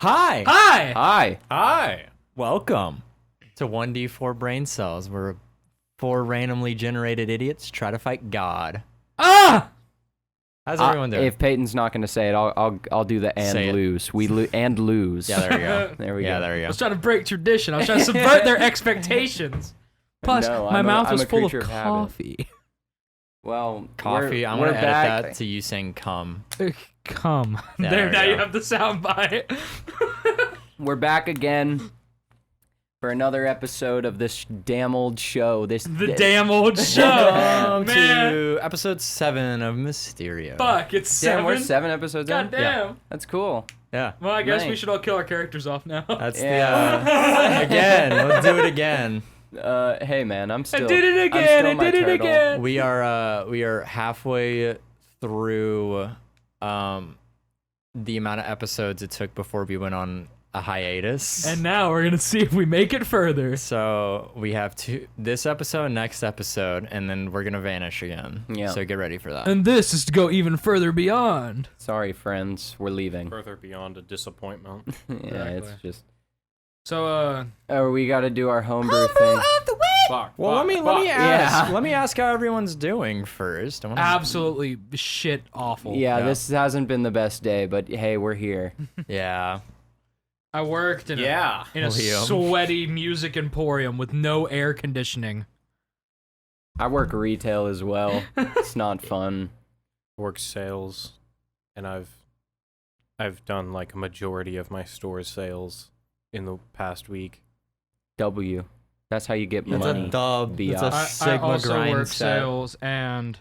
Hi! Hi! Hi. Hi! Welcome to 1D4 Brain Cells, where 4 randomly generated idiots try to fight God. Ah! How's everyone doing? If Peyton's not going to say it, I'll do the Say it. lose. We and lose. Yeah, there we go. There we Yeah, go. there we I go. was trying to break tradition. I was trying to subvert their expectations. Plus, No, my mouth I'm was a full of creature of habit. coffee. Well, Coffee, I'm we're going to edit back. that to you saying come. Come. Yeah, there, there we now you go. have the sound bite. We're back again for another episode of this damn old show. The damn old show. Welcome Man. to episode 7 of Mysterio. Fuck, it's 7. Damn, we're 7 episodes in. God damn. That's cool. Yeah, Well, I guess we Nice. should all kill our characters off now. that's Yeah. again, let's do it again. Hey man, I'm still. I did it I'm again. still I my did it turtle. again. We are halfway through the amount of episodes it took before we went on a hiatus. And now we're going to see if we make it further. So we have this episode, next episode, and then we're gonna vanish again. Yeah. So get ready for that. And this is to go even further beyond. Sorry, friends, we're leaving. Further beyond a disappointment. Yeah, Exactly. it's just. So, Oh, we got to do our homebrew thing. Fuck. Well, let me Yeah. ask. Let me ask how everyone's doing first. I wanna- absolutely shit awful. Yeah, Yeah. this hasn't been the best day, but hey, we're here. Yeah. I worked in a Liam. sweaty music emporium with no air conditioning. I work retail as well. It's not fun. Work sales, and I've done like a majority of my store's sales in the past week. W. That's how you get It's money. a dub. Be It's a up. I Sigma also grind work set. sales, and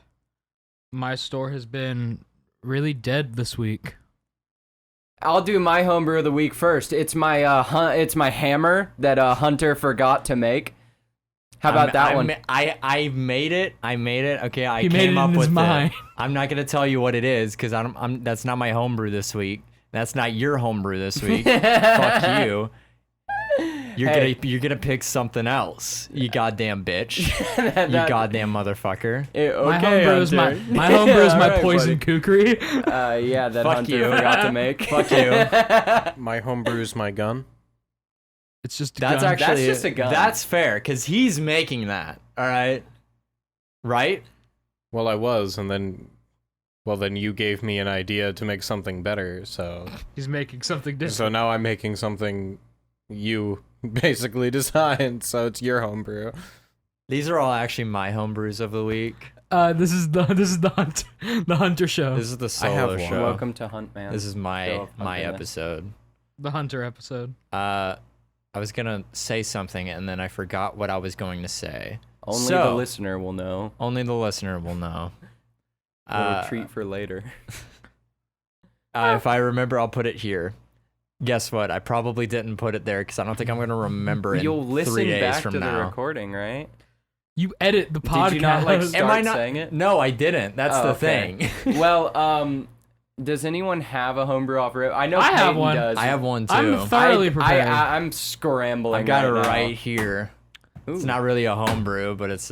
my store has been really dead this week. I'll do my homebrew of the week first. It's my it's my hammer that Hunter forgot to make. How about that one? I made it. Okay, I He made came it in up his with mind. it. I'm not gonna tell you what it is because that's not my homebrew this week. That's not your homebrew this week. Fuck you. Hey. You're gonna pick something else. You goddamn bitch. That- You goddamn motherfucker. My homebrew is my alright, poison kukri. Yeah, that Fuck Hunter you. forgot to make. Fuck you. My homebrew's my gun. It's just a That's gun. actually just a gun. That's fair because he's making that. All right. Right. Well, I was, and then you gave me an idea to make something better. So He's making something different. so now I'm making something you basically designed. So it's your homebrew. These are all actually my homebrews of the week. This is the hunter show. This is the I have solo one. show. Welcome to Hunt Man. This is Show my of Hunterness. episode. The hunter episode. I was gonna say something and then I forgot what I was going to say. Only the So- listener will know. Only the listener will know. What a treat for later. If I remember, I'll put it here. Guess what? I probably didn't put it there because I don't think I'm gonna remember it. You'll listen 3 days back from to the now. recording, right? You edit the podcast. Did you not like Am start I not? saying it? No, I didn't. That's Oh, the okay. thing. Well, does anyone have a homebrew off rip? I know I have Peyton one. does. I have one too. I'm thoroughly prepared. I'm scrambling. I've got it right now. right here. It's Ooh. not really a homebrew, but it's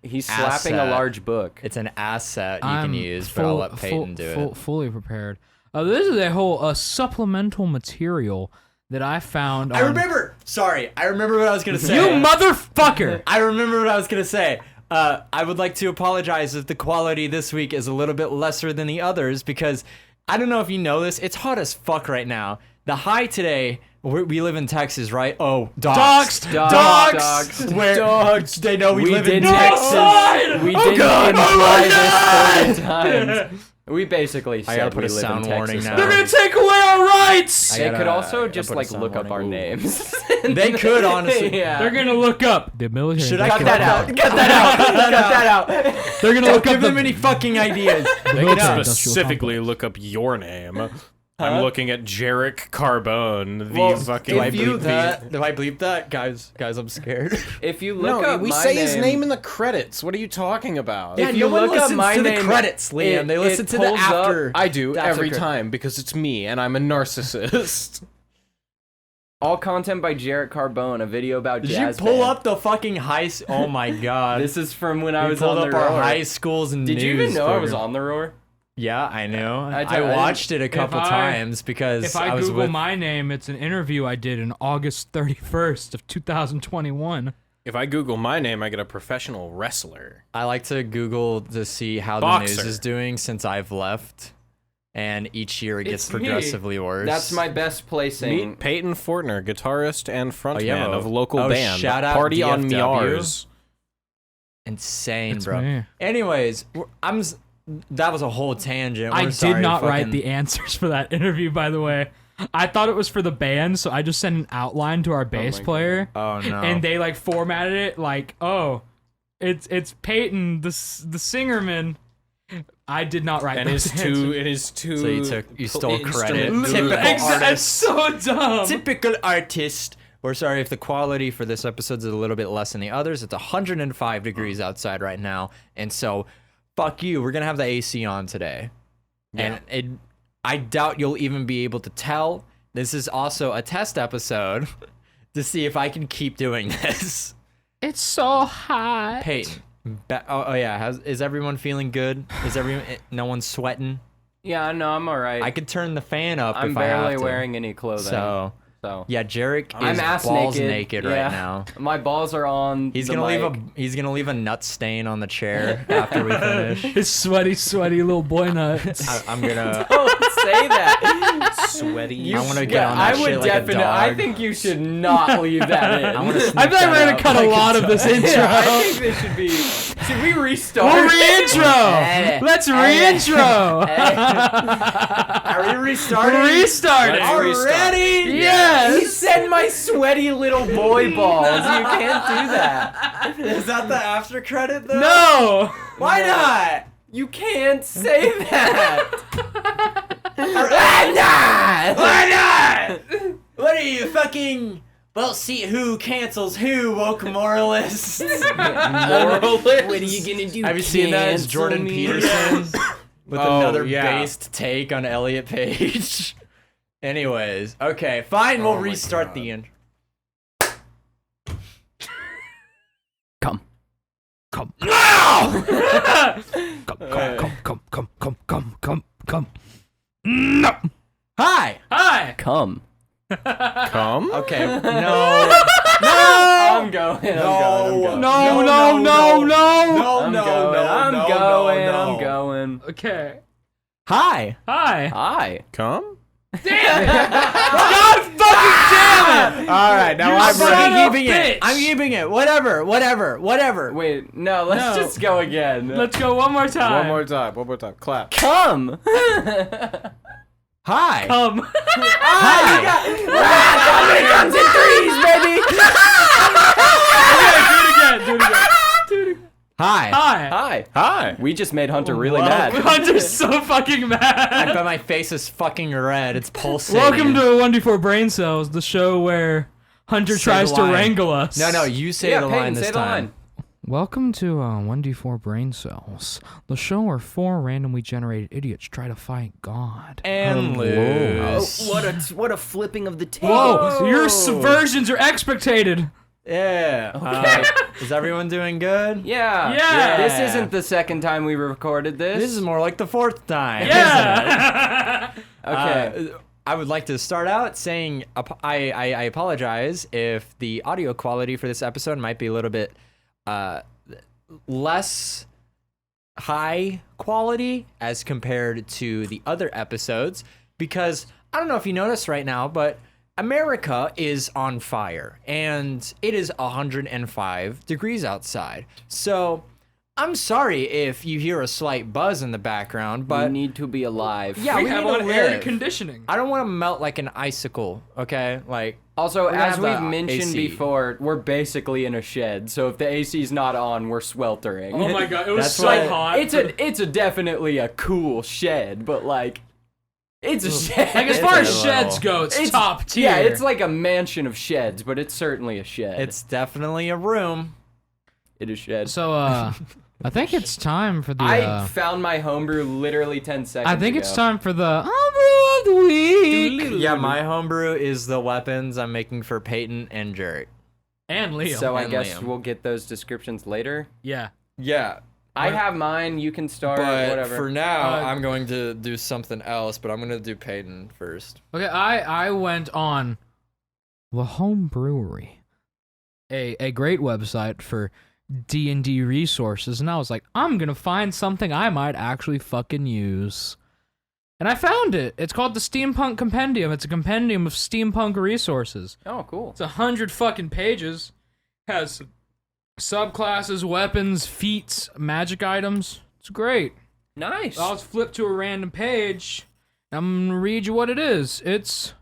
He's slapping a asset. large book. an asset you I'm can use, but I'll let Peyton do it. Fully prepared. This is a whole supplemental material that I found. I remember. Sorry, I remember what I was gonna say. You motherfucker! I remember what I was gonna say. I would like to apologize if the quality this week is a little bit lesser than the others because I don't know if you know this. It's hot as fuck right now. The high today. We live in Texas, right? Oh, doxed. Doxed. Where Doxed. they know we live in didn't- Texas. We Oh, didn't God. imply this 40 times. We basically I gotta said put we a live sound in warning Texas. now. They're gonna take away our rights. They could I also gotta just put a like sound look up our warning. names. They could, honestly. Yeah. They're gonna look up the military. Should I cut that out. Cut that out. Cut that out. They're gonna Don't look give up them the. any fucking ideas. They Look could it up. specifically look up your name. I'm looking at Jarek Carbone, the Well, fucking. Do I If you- bleep that? Do I bleep that? Guys, I'm scared. If you No, look up we my say his name in the credits. What are you talking about? If Yeah, you no one look up listens my to the name, credits, Liam. They listen to the pulls up- after. I do That's every okay. time because it's me and I'm a narcissist. All content by Jarek Carbone, a video about Did jazz you pull band. up the fucking high? Oh my god! This is from when I we was pulled on up the our roar. high school's news. Did you even know I was program. on the roar? Yeah, I know. I I watched it a couple I- times because If I was Google with. my name, it's an interview I did in August 31st of 2021. If I Google my name, I get a professional wrestler. I like to Google to see how the Boxer. news is doing since I've left, and each year it gets It's me. progressively worse. That's my best placing. Meet Peyton Fortner, guitarist and frontman yeah. of local band shout out Party on DFW. Miars. insane, It's bro. me. Anyways, that was a whole tangent. I We're did sorry, not write fucking- the answers for that interview, by the way. I thought it was for the band, so I just sent an outline to our bass my player, Oh no. and they like formatted it like, "Oh, it's Peyton, the singerman." I did not write And those answers. it is too. So you stole credit. instrument Typical guru. That's artist. so dumb. Typical artist. We're sorry if the quality for this episode is a little bit less than the others. It's 105 degrees outside right now, and so fuck you. We're gonna have the AC on today, and I doubt you'll even be able to tell. This is also a test episode to see if I can keep doing this. It's so hot. Peyton. Oh yeah. Is everyone feeling good? Is everyone? No one's sweating. Yeah, no, I'm alright. I could turn the fan up I'm if I have barely to. wearing any clothing. So So yeah, Jarek I'm is ass balls naked, naked yeah. right now. My balls are on. He's the gonna mic. leave a nut stain on the chair after we finish. His sweaty little boy nuts. I'm gonna. Don't say that. Sweaty. I wanna get on that I would shit like a definitely. I dog. think you should not leave that in. I wanna I sneak feel like that we're gonna up cut a like lot of this intro. Yeah, I think this should be. Should we restart? We'll re-intro. Let's re-intro. Are we restarting? Restart it. Already? Yes. He said my sweaty little boy balls. You can't do that. Is that the after credit though? No. Why not? You can't say that. Why not? Why not? What are you fucking? Well, see who cancels who, woke moralists. Moralist. What are you gonna do? Have you seen that? It's Jordan Peterson with Oh, another yeah. based take on Elliot Page. Anyways, okay, fine. We'll Oh my restart God. the intro. Come. Come. No! Come. No. Hi. Hi. Come. Come? Okay. No. No. I'm going. I'm going. I'm going. No, no, no, no. No, I'm no, going. no, I'm no, going. no, no. I'm going. Okay. Hi. Hi. Hi. Come? God fucking damn it! All right, now You I'm son fucking of a keeping it. bitch. I'm keeping it. Whatever. Wait. No. Let's No. just go again. Let's go one more time. One more time. Clap. Come. Hi. Come. Hi. Dominic comes in threes, baby. Do it again. Hi. Hi. Hi. Hi. We just made Hunter really Whoa. mad. Hunter's so fucking I mad. bet my face is fucking red. It's pulsating. Welcome to 1D4 Brain Cells, the show where Hunter Say tries the to line. wrangle us. No, you say Yeah, the Peyton, line this say the time. line. Welcome to 1D4 Brain Cells, the show where four randomly generated idiots try to fight God. And Oh, lose. what a flipping of the table. Whoa, your subversions are expectated. Yeah. Is everyone doing good? Yeah. Yeah. This isn't the second time we recorded this. This is more like the fourth time. Yeah. okay. I would like to start out saying I apologize if the audio quality for this episode might be a little bit less high quality as compared to the other episodes, because I don't know if you notice right now, but America is on fire and it is 105 degrees outside. So I'm sorry if you hear a slight buzz in the background, we but need to be alive. yeah, we have need to on air live. conditioning. I don't want to melt like an icicle, okay? Like, Also, We're gonna as have we've the mentioned AC. before, we're basically in a shed. So if the AC's not on, we're sweltering. Oh my god, it was That's so why- hot. It's a definitely a cool shed, but like, it's a shed. like as far as It's a sheds little- go, it's top tier. Yeah, it's like a mansion of sheds, but it's certainly a shed. it's definitely a room. It is shed. So I think it's time for the. I found my homebrew literally 10 seconds I think ago. it's time for the homebrew of the week. Yeah, my homebrew is the weapons I'm making for Peyton and Jarek. And Leo. So I And guess Liam. we'll get those descriptions later. yeah. Yeah. I have mine. You can start. But Whatever. for now, Uh, I'm going to do something else. But I'm going to do Peyton first. Okay, I went on the Home Brewery, a great website for D&D resources, and I was like, I'm gonna find something I might actually fucking use. And I found it. It's called the Steampunk Compendium. It's a compendium of steampunk resources. Oh, cool. It's 100 fucking pages. Has subclasses, weapons, feats, magic items. It's great. Nice. I'll just flip to a random page. I'm gonna read you what it is. It's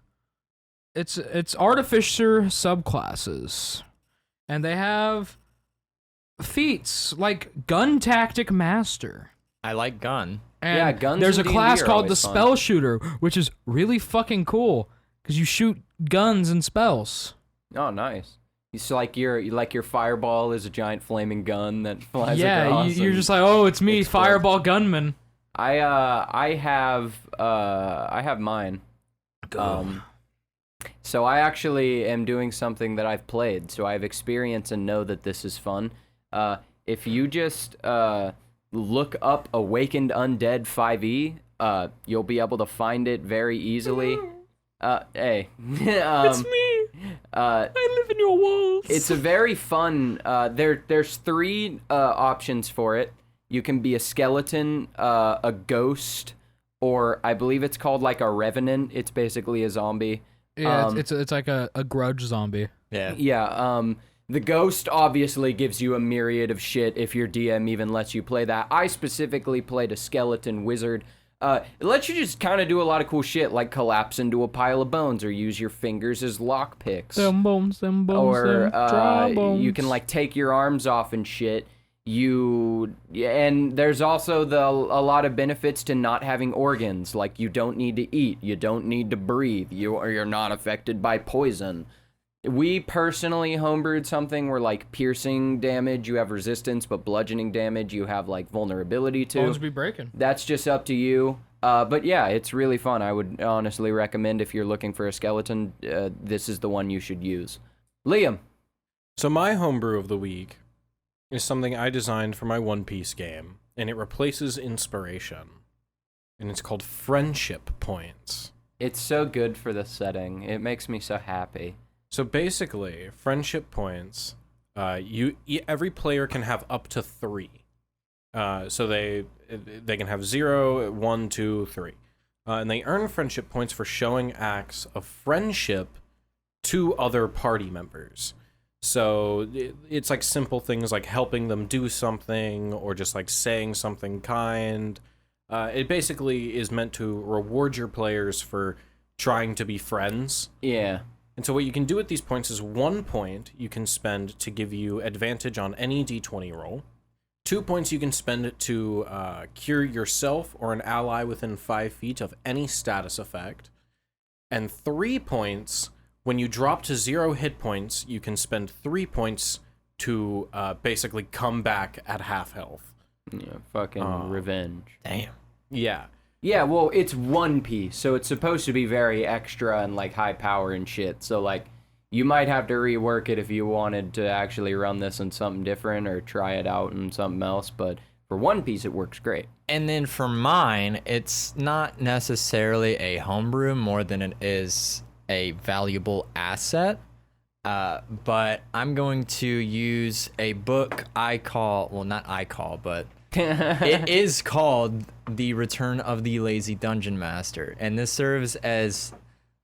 artificer subclasses, and they have feats like gun tactic master. I like gun. And Yeah, guns there's a in D&D class are called the always fun. spell shooter, which is really fucking cool because you shoot guns and spells. Oh, nice. It's like your fireball is a giant flaming gun that flies Yeah, across. you're and just like, oh, it's me, explodes. fireball gunman. I have mine. So I actually am doing something that I've played, so I have experience and know that this is fun. If you just look up Awakened Undead 5e, you'll be able to find it very easily. Hey. It's me. I live in your walls. It's a very fun. There's 3 options for it. You can be a skeleton, a ghost, or I believe it's called like a revenant. It's basically a zombie. Yeah, it's like a grudge zombie. Yeah. Yeah. The ghost obviously gives you a myriad of shit if your DM even lets you play that. I specifically played a skeleton wizard. It lets you just kind of do a lot of cool shit, like collapse into a pile of bones or use your fingers as lockpicks. Them bones, them Or dry bones. you can like take your arms off and shit. And there's also a lot of benefits to not having organs. Like you don't need to eat, you don't need to breathe, you're not affected by poison. We personally homebrewed something where like piercing damage you have resistance, but bludgeoning damage you have like vulnerability to. Bones be breaking. That's just up to you. But yeah, it's really fun. I would honestly recommend if you're looking for a skeleton, this is the one you should use. Liam. So my homebrew of the week is something I designed for my One Piece game, and it replaces inspiration. And it's called Friendship Points. It's so good for the setting. It makes me so happy. So basically, Friendship Points, every player can have up to 3. So they can have 0, 1, 2, 3. And they earn Friendship Points for showing acts of friendship to other party members. So it's like simple things like helping them do something or just like saying something kind. It basically is meant to reward your players for trying to be friends. Yeah. And so what you can do with these points is 1 point you can spend to give you advantage on any d20 roll. 2 points you can spend to cure yourself or an ally within 5 feet of any status effect. And 3 points, when you drop to 0 hit points, you can spend 3 points to basically come back at half health. Yeah, fucking revenge. Damn. Yeah. Yeah, well, it's One Piece, so it's supposed to be very extra and, like, high power and shit. So, like, you might have to rework it if you wanted to actually run this in something different or try it out in something else. But for One Piece, it works great. And then for mine, it's not necessarily a homebrew more than it is a valuable asset. But I'm going to use a book but it is called The Return of the Lazy Dungeon Master. And this serves as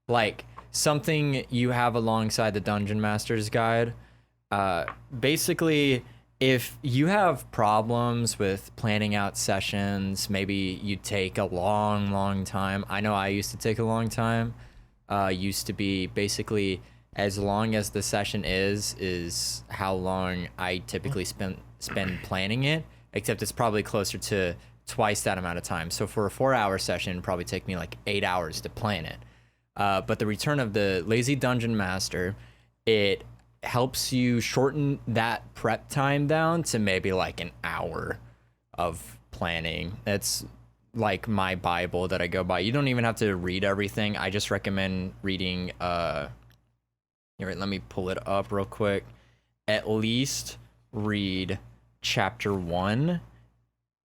like something you have alongside the Dungeon Master's Guide. Basically, if you have problems with planning out sessions, maybe you take a long time. I know I used to take a long time. Used to be basically as long as the session is how long I typically spend planning it, except it's probably closer to twice that amount of time. So for a 4-hour session, it'd probably take me like 8 hours to plan it. But the Return of the Lazy Dungeon Master, it helps you shorten that prep time down to maybe like an hour of planning. That's like my Bible that I go by. You don't even have to read everything. I just recommend reading, here, let me pull it up real quick. At least read chapter 1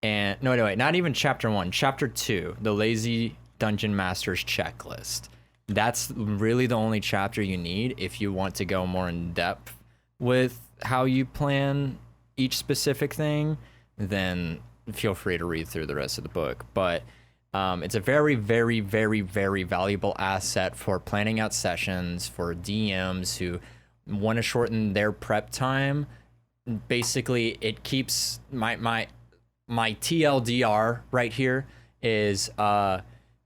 and no, wait, not even chapter 1, chapter 2, the Lazy Dungeon Master's Checklist. That's really the only chapter you need if you want to go more in depth with how you plan each specific thing. Then feel free to read through the rest of the book. But it's a very, very, very, very valuable asset for planning out sessions for DMs who want to shorten their prep time. Basically, it keeps my TLDR right here is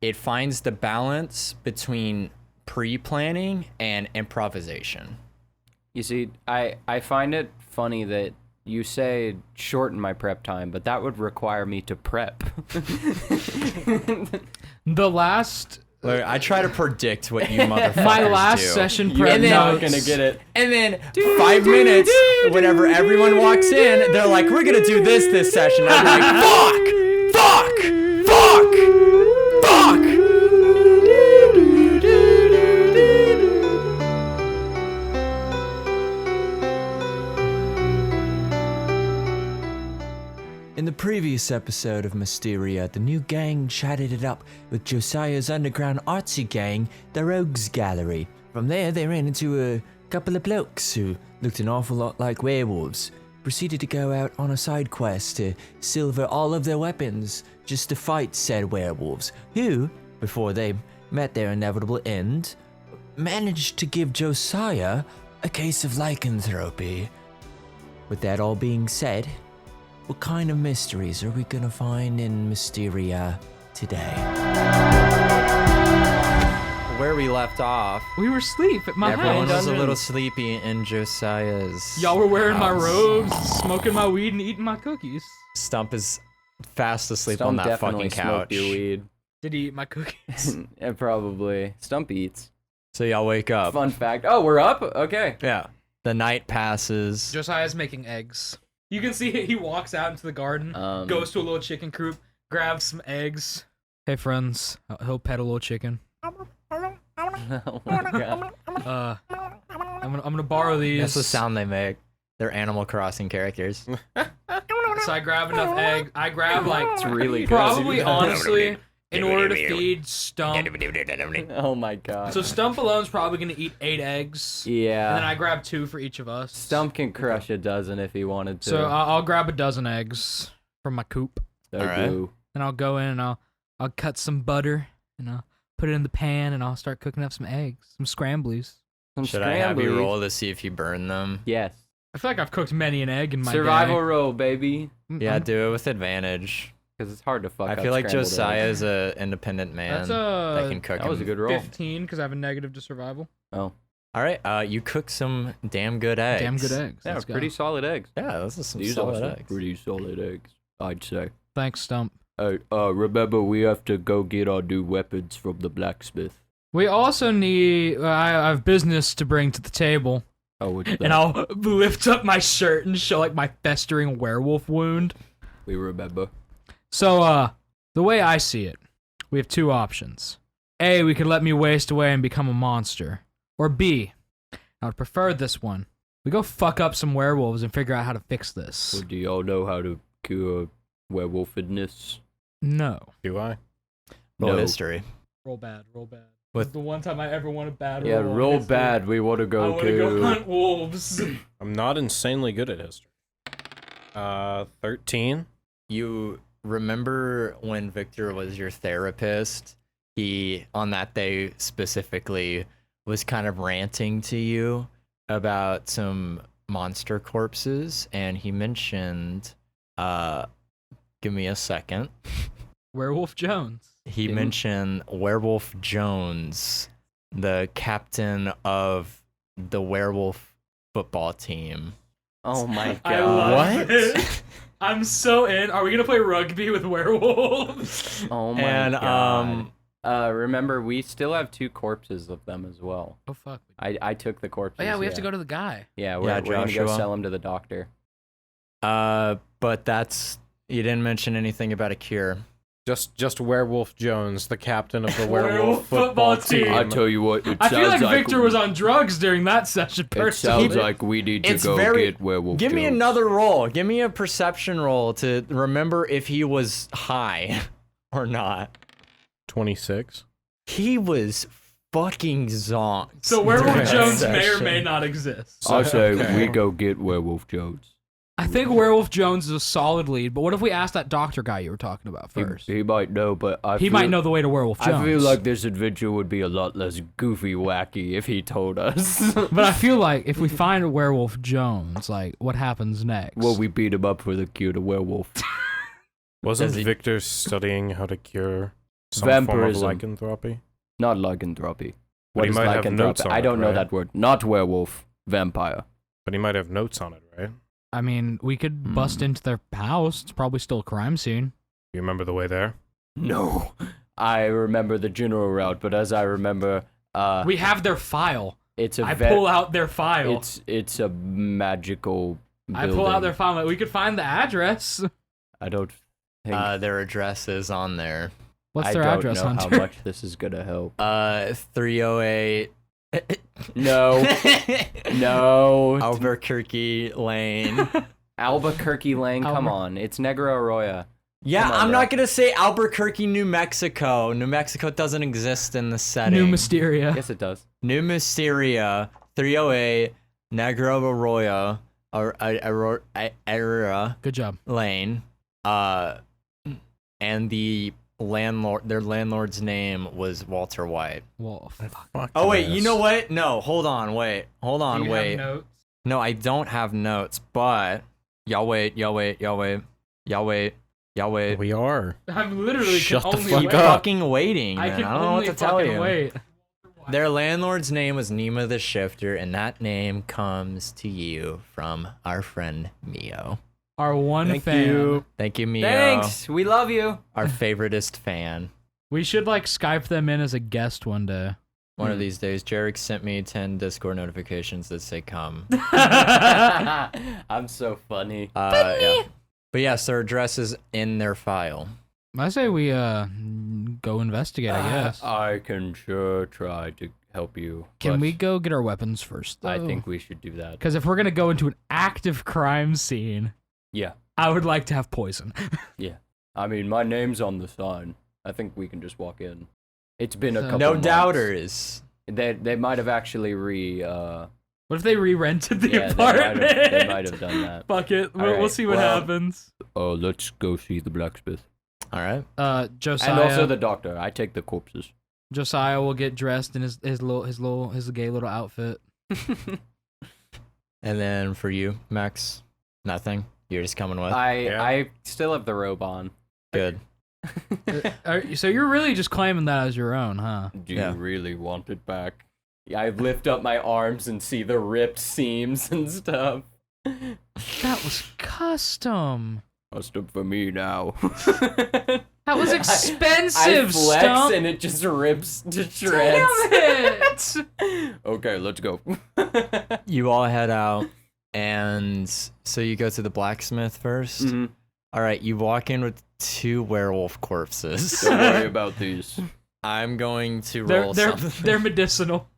it finds the balance between pre-planning and improvisation. You see, I find it funny that you say shorten my prep time, but that would require me to prep. The last... Look, I try to predict what you motherfuckers My last do. session prep You're not notes. gonna get it. And then 5 minutes, whenever everyone walks in, they're like, we're gonna do this session. I'm like, fuck! In the previous episode of Mysteria, the new gang chatted it up with Josiah's underground artsy gang, the Rogues Gallery. From there, they ran into a couple of blokes who looked an awful lot like werewolves. Proceeded to go out on a side quest to silver all of their weapons just to fight said werewolves, who, before they met their inevitable end, managed to give Josiah a case of lycanthropy. With that all being said, what kind of mysteries are we gonna find in Mysteria today? Where we left off, We were asleep at my everyone house. was a little sleepy in Josiah's Y'all were wearing my house. robes, smoking my weed, and eating my cookies. Stump is fast asleep Stump on that definitely fucking smoked couch. your weed. Did he eat my cookies? Yeah, probably. Stump eats. So y'all wake up. Fun fact. Oh, we're up? Okay. Yeah. The night passes. Josiah's making eggs. You can see he walks out into the garden, goes to a little chicken coop, grabs some eggs. Hey friends, he'll pet a little chicken. Oh my god. I'm gonna borrow these. That's the sound they make. They're Animal Crossing characters. So I grab enough egg. I grab like It's really good. probably honestly in order to feed Stump. Oh my god. So Stump alone's probably gonna eat 8 eggs. Yeah. And then I grab 2 for each of us. Stump can crush a dozen if he wanted to. So I'll grab a dozen eggs from my coop. So Alright. do. And I'll go in and I'll cut some butter and I'll put it in the pan and I'll start cooking up some eggs, some scramblies. Some Should I have you scramblies. roll to see if you burn them? Yes. I feel like I've cooked many an egg in my Survival day. roll, baby. Yeah, do it with advantage. Because it's hard to fuck I up feel like scrambled Josiah eggs. is a independent man That's that can cook That was a him. good roll. 15 because I have a negative to survival. Oh. All right, you cook some damn good eggs. Damn good eggs. Yeah, Let's go. pretty solid eggs. Yeah, those are some These solid are some eggs. pretty solid eggs, I'd say. Thanks, Stump. Remember, we have to go get our new weapons from the blacksmith. We also need. I have business to bring to the table, Oh, what's that? and I'll lift up my shirt and show like my festering werewolf wound. We remember. So, the way I see it, we have 2 options. A, we could let me waste away and become a monster. Or B, I would prefer this one. We go fuck up some werewolves and figure out how to fix this. Well, do y'all know how to cure werewolfedness? No. Do I? Roll No. history. Roll bad, roll bad. With- The one time I ever wanted bad Yeah, roll. roll History. bad. We want to I go want to go kill. hunt wolves. I'm not insanely good at history. 13. You remember when Victor was your therapist? He, on that day specifically, was kind of ranting to you about some monster corpses, and he mentioned, give me a second. Werewolf Jones. He Yeah. mentioned Werewolf Jones, the captain of the werewolf football team. Oh my I god. love What? it. I'm so in. Are we gonna play rugby with werewolves? Oh my And god. Remember, we still have 2 corpses of them as well. Oh fuck. I took the corpses. Oh yeah, we have to go to the guy. Yeah, we're Yeah, gonna go Joshua. sell them to the doctor. But you didn't mention anything about a cure. Just Werewolf Jones, the captain of the werewolf football football team. team. I tell you what, it I feel sounds like Victor was on drugs during that session. It Personally, sounds like we need to It's go very- get werewolf. Give me Jones. another roll. Give me a perception roll to remember if he was high or not. 26. He was fucking zonked. so Werewolf during that Jones may or session. may not exist. I say Okay. we go get werewolf Jones. I think Werewolf Jones is a solid lead, but what if we ask that doctor guy you were talking about first? He might know, but He might know the way to Werewolf Jones. I feel like this adventure would be a lot less goofy wacky if he told us. But I feel like if we find a Werewolf Jones, like, what happens next? Well, we beat him up for the cure to werewolf. Wasn't Does he- Victor studying how to cure some Vampirism. form of lycanthropy? Not lycanthropy. But What he is might have notes lycanthropy? on I it, don't know right? that word. Not werewolf. Vampire. But he might have notes on it, right? I mean, we could bust into their house. It's probably still a crime scene. You remember the way there? No. I remember the general route, but as I remember, We have their file. it's a I pull out their file. it's a magical I building. pull out their file. Like, we could find the address. I don't think Their address is on there. What's I their don't address, know Hunter? how much this is gonna help. 308 No. No. Albuquerque Lane. Albuquerque Lane, come Albu- on. It's Negro Arroyo. Yeah, Come on, I'm bro. not gonna say Albuquerque, New Mexico. New Mexico doesn't exist in the setting. New Mysteria. Yes, it does. New Mysteria, 308 Negro Arroyo, Aurora Good job. Lane. And the their landlord's name was Walter White. Well, fuck. Fuck Oh wait, this. you know what? No, hold on, wait. Hold on, Do you wait. have notes? No, I don't have notes, but y'all wait. We are. I'm literally Shut the only fuck wait. up. Fucking waiting, I man. can I don't know only what to tell fucking you. wait. Their landlord's name was Nima the Shifter, and that name comes to you from our friend Mio. Our one Thank fan. you. Thank you, Mio. Thanks. We love you. Our favoritist fan. We should like Skype them in as a guest one day. One of these days, Jarek sent me 10 Discord notifications that say come. I'm so funny. Yeah. But yes, their address is in their file. I say we go investigate. I guess. I can sure try to help you. Can but we go get our weapons first? Though? I think we should do that. Because if we're gonna go into an active crime scene, Yeah. I would like to have poison. Yeah. I mean, my name's on the sign. I think we can just walk in. It's been a So- couple No months. doubters. They might have actually What if they re-rented the yeah, apartment? they might have done that. Fuck it. We'll Alright, see what well- happens. Oh, let's go see the blacksmith. All right. Josiah. And also the doctor. I take the corpses. Josiah will get dressed in his gay little outfit. And then for you, Max, nothing. You're just coming with. I still have the robe on. Good. So you're really just claiming that as your own, huh? Do Yeah. you really want it back? Yeah, I lift up my arms and see the ripped seams and stuff. That was custom. Custom for me now. That was I expensive, flex Stump. and it just rips to shreds. Damn it! Okay, let's go. You all head out, and so you go to the blacksmith 1st. Mhm. All right, you walk in with 2 werewolf corpses. Don't worry about these. I'm going to They're roll they're something. they're medicinal.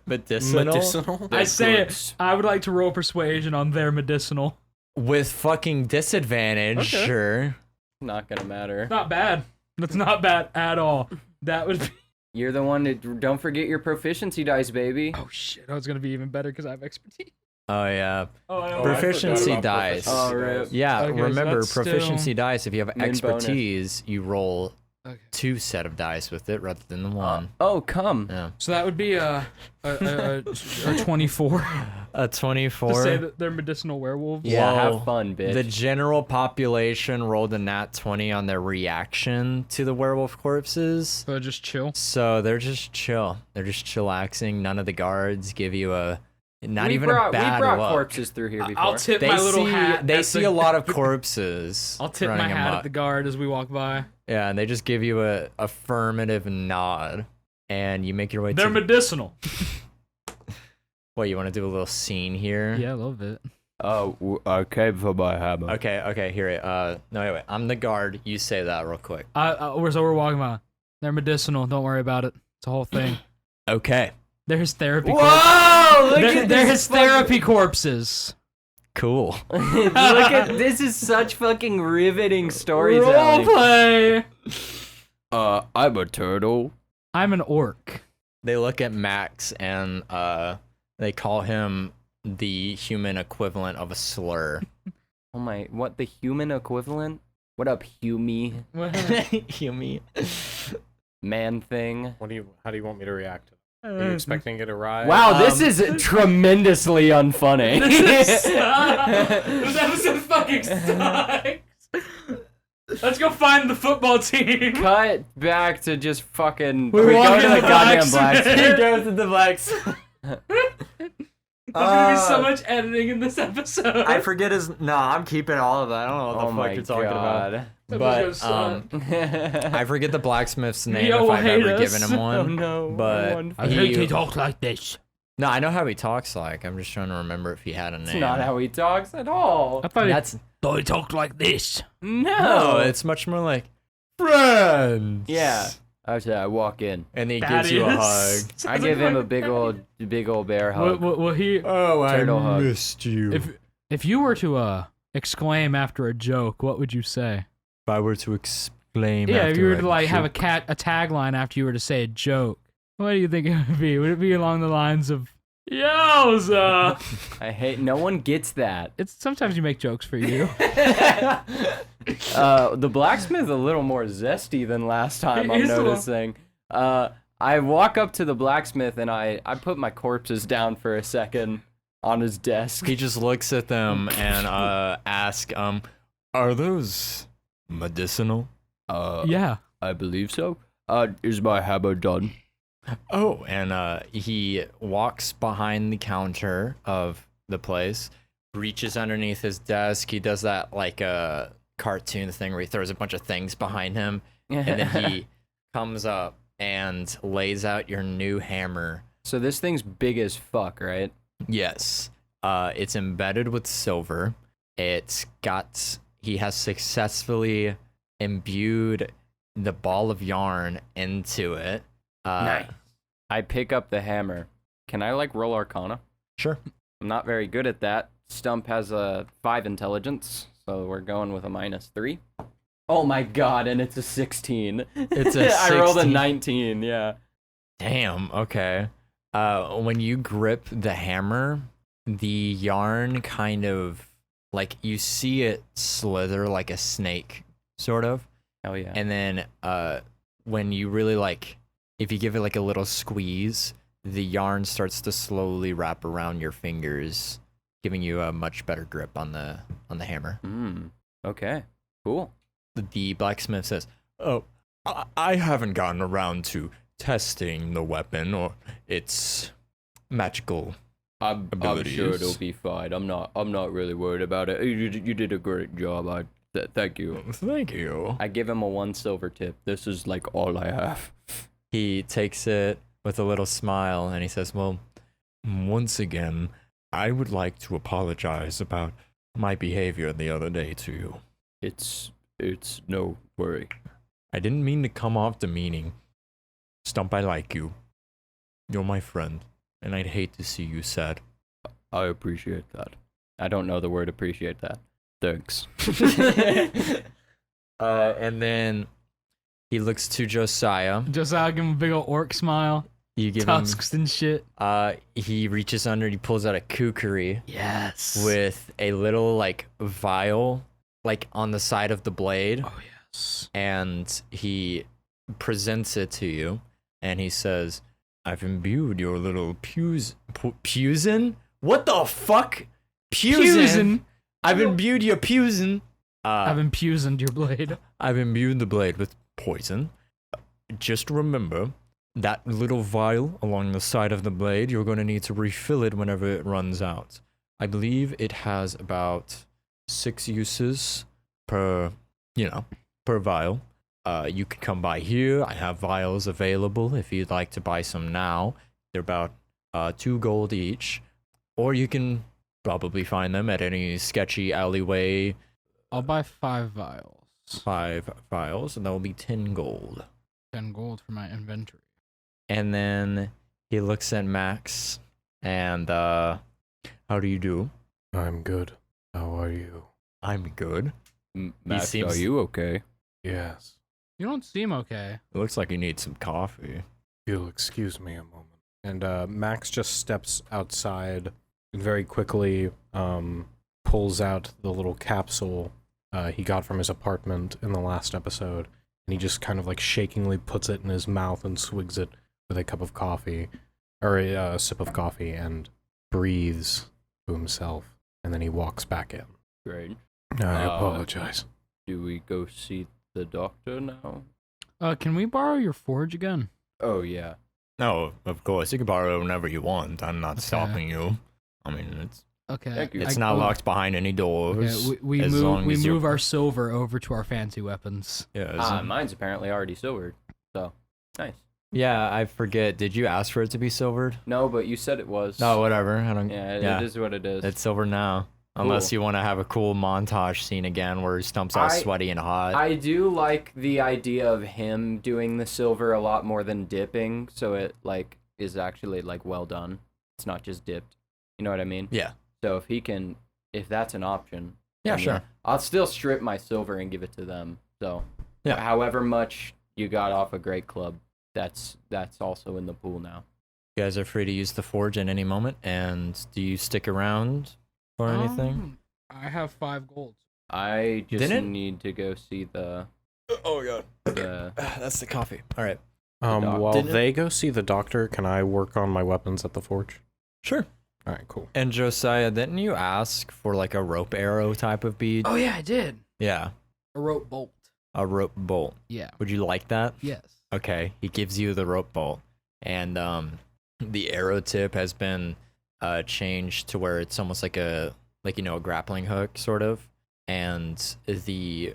medicinal Medicinal? I say good. it. I would like to roll persuasion on their medicinal. with fucking disadvantage. Okay. Sure. Not gonna matter. Not bad. That's not bad at all. That would be. You're the one that don't forget your proficiency dice, baby. Oh shit! Oh, it's gonna be even better because I have expertise. Oh yeah. Oh, I know. Proficiency dice. Oh, rip. Yeah. Okay, so remember, that's still- proficiency dice. If you have Min bonus. expertise, you roll Okay. 2 set of dice with it rather than the 1. Oh, come. Yeah. So that would be a 24 A to say 24. that they're medicinal werewolves. Yeah, Whoa. have fun, bitch. The general population rolled a nat 20 on their reaction to the werewolf corpses. So just chill. So they're just chill. They're just chillaxing. None of the guards give you a not we even brought, a bad We brought look. corpses through here before. I'll tip They my little see hat. they at see the- a lot of corpses. I'll tip my running hat amok. at the guard as we walk by. Yeah, and they just give you a affirmative nod, and you make your way They're to. medicinal. What, you want to do a little scene here? Yeah, I love it. I came for my hammer. Okay, hear it. No, wait. I'm the guard. You say that real quick. We're walking by. They're medicinal. Don't worry about it. It's a whole thing. Okay. There's therapy. Whoa! Look at There's this therapy corpses. Cool. Look at this is such fucking riveting storytelling. Roleplay. I'm a turtle. I'm an orc. They look at Max and they call him the human equivalent of a slur. Oh my, what, the human equivalent? What up, Humie? Humi. Man thing. How do you want me to react to that? Are you expecting it to rise? Wow, this is tremendously unfunny. This episode fucking sucks. Let's go find the football team. Cut back to just fucking. We We walk go in to the the goddamn blacksmith. blacksmith. He goes to the blacks. There's gonna be so much editing in this episode. I forget his. No, I'm keeping all of that. I don't know what the Oh fuck my you're talking about. god. But I forget the blacksmith's name Yo, if I've hate ever us. given him one. Oh no. But I think he talks like this. No, I know how he talks like. I'm just trying to remember if he had a name. It's not how he talks at all. I thought That's he talked like this. no. It's much more like friends. Yeah. I walk in. And he gives you a hug. I give him a big old bear hug. Well, he. Oh, Turtle hug. missed you. If you were to exclaim after a joke, what would you say? If I were to exclaim, Yeah, if you were after to like have a joke. tagline after you were to say a joke, what do you think it would be? Would it be along the lines of "Yowza"? I hate. No one gets that. It's sometimes you make jokes for you. The blacksmith a little more zesty than last time. I'm He's a little- noticing. I walk up to the blacksmith and I put my corpses down for a second on his desk. He just looks at them and asks, "Are those medicinal?" Yeah. I believe so. Is my hammer done? Oh, and he walks behind the counter of the place, reaches underneath his desk. He does that like a cartoon thing where he throws a bunch of things behind him, and then he comes up and lays out your new hammer. So this thing's big as fuck, right? Yes. It's embedded with silver. He has successfully imbued the ball of yarn into it. Nice. I pick up the hammer. Can I like roll Arcana? Sure. I'm not very good at that. Stump has a 5 intelligence, so we're going with a -3. Oh my god, and it's a 16. It's a I rolled a 16. 19, yeah. Damn, okay. When you grip the hammer, the yarn kind of, like, you see it slither like a snake, sort of. Oh yeah. And then when you really, like, if you give it, like, a little squeeze, the yarn starts to slowly wrap around your fingers, giving you a much better grip on the hammer. Okay, cool. The blacksmith says, "Oh, I haven't gotten around to testing the weapon or its magical I'm abilities." sure it'll be fine. I'm not really worried about it. You did a great job. Thank you. Thank you. I give him a 1 silver tip. This is like all I have. He takes it with a little smile and he says, "Well, once again, I would like to apologize about my behavior the other day to you. It's no worry. I didn't mean to come off demeaning. Stump, I like you. You're my friend, and I'd hate to see you sad." I appreciate that. I don't know the word appreciate that. Thanks. And then he looks to Josiah. Josiah give him a big old orc smile. You give Tusks and shit. him. He reaches under. He pulls out a kukri Yes. with a little like vial, like on the side of the blade, Oh yes. and he presents it to you. And he says, "I've imbued your little Pusin? What the fuck? Pusin? I've imbued your Pusin. I've impused your blade. I've imbued the blade with poison. Just remember, that little vial along the side of the blade, you're going to need to refill it whenever it runs out. I believe it has about 6 uses per vial. You can come by here. I have vials available if you'd like to buy some now. They're about 2 gold each. Or you can probably find them at any sketchy alleyway. I'll buy 5 vials. 5 vials, and that will be 10 gold. 10 gold for my inventory. And then he looks at Max, and how do you do? I'm good. How are you? I'm good. Max, seems- are you okay? Yes. You don't seem okay. It looks like you need some coffee. You'll excuse me a moment. And Max just steps outside and very quickly pulls out the little capsule he got from his apartment in the last episode. And he just kind of like shakingly puts it in his mouth and swigs it with a cup of coffee, or a sip of coffee, and breathes to himself. And then he walks back in. Great. I apologize. Do we go see the doctor now? Can we borrow your forge again? Oh, yeah. No, of course. You can borrow whenever you want. I'm not stopping you. I mean, it's Okay. Thank you. not locked behind any doors. Okay, we as long move as you're- our silver over to our fancy weapons. Yeah, Mine's apparently already silvered. So, nice. yeah, I forget. Did you ask for it to be silvered? No, but you said it was. No, whatever. I don't. Yeah, it is what it is. It's silver now. Unless Cool. you want to have a cool montage scene again where Stump's all sweaty and hot. I do like the idea of him doing the silver a lot more than dipping, so it like is actually like well done. It's not just dipped. You know what I mean? Yeah. So if that's an option. Yeah, then, sure. I'll still strip my silver and give it to them. So Yeah. however much you got off a great club, that's also in the pool now. You guys are free to use the forge at any moment. And do you stick around for anything? I have 5 gold. I just Didn't- need to go see the Oh god. the That's the coffee. All right. While Didn't- they go see the doctor, can I work on my weapons at the forge? Sure. All right, cool. And Josiah, didn't you ask for like a rope arrow type of bead? Oh yeah, I did. Yeah. A rope bolt. A rope bolt. Yeah. Would you like that? Yes. Okay. He gives you the rope bolt. And the arrow tip has been changed to where it's almost like a grappling hook sort of. And the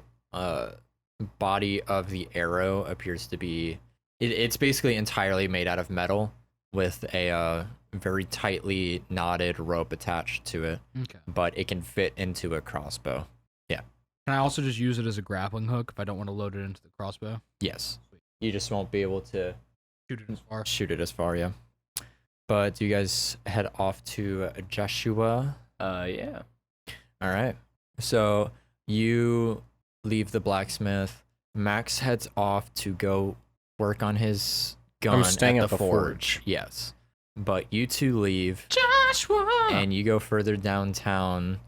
body of the arrow appears to be it's basically entirely made out of metal with a very tightly knotted rope attached to it, Okay. but it can fit into a crossbow. Can I also just use it as a grappling hook if I don't want to load it into the crossbow? Yes. You just won't be able to Shoot it as far. shoot it as far, yeah. But you guys head off to Joshua. yeah. All right. So you leave the blacksmith. Max heads off to go work on his gun I'm staying at at the the forge. Yes. But you two leave Joshua. and you go further downtown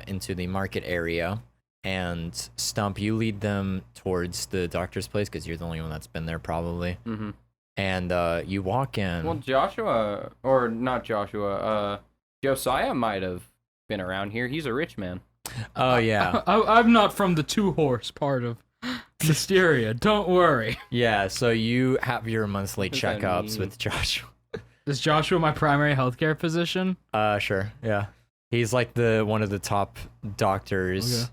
into the market area. And Stump, you lead them towards the doctor's place because you're the only one that's been there probably. Mm-hmm. And you walk in. Well, Joshua, or not Joshua, Josiah might have been around here. He's a rich man. Oh yeah. I'm not from the 2-horse part of Mysteria. Don't worry. Yeah, so you have your monthly What does that checkups mean? with Joshua. Is Joshua my primary healthcare physician? Sure, yeah. He's like one of the top doctors. Okay.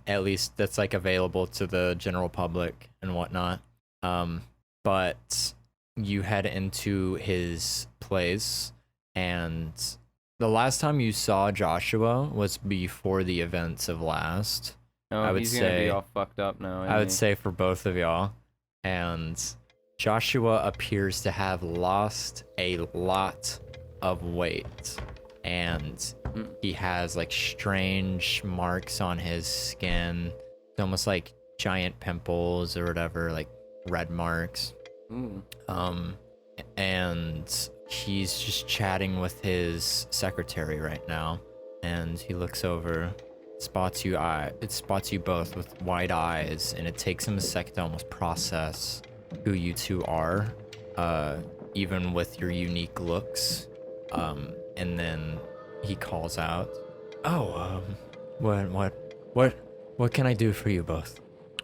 At least that's like available to the general public and whatnot. But you head into his place, and the last time you saw Joshua was before the events of last. Oh, I would he's gonna say- be all fucked up now. I would say for both of y'all. And Joshua appears to have lost a lot of weight. And he has like strange marks on his skin. It's almost like giant pimples or whatever, like red marks. Ooh. And he's just chatting with his secretary right now. And he looks over, spots you both with wide eyes, and it takes him a second to almost process who you two are, even with your unique looks. And then he calls out, "Oh, what can I do for you both?"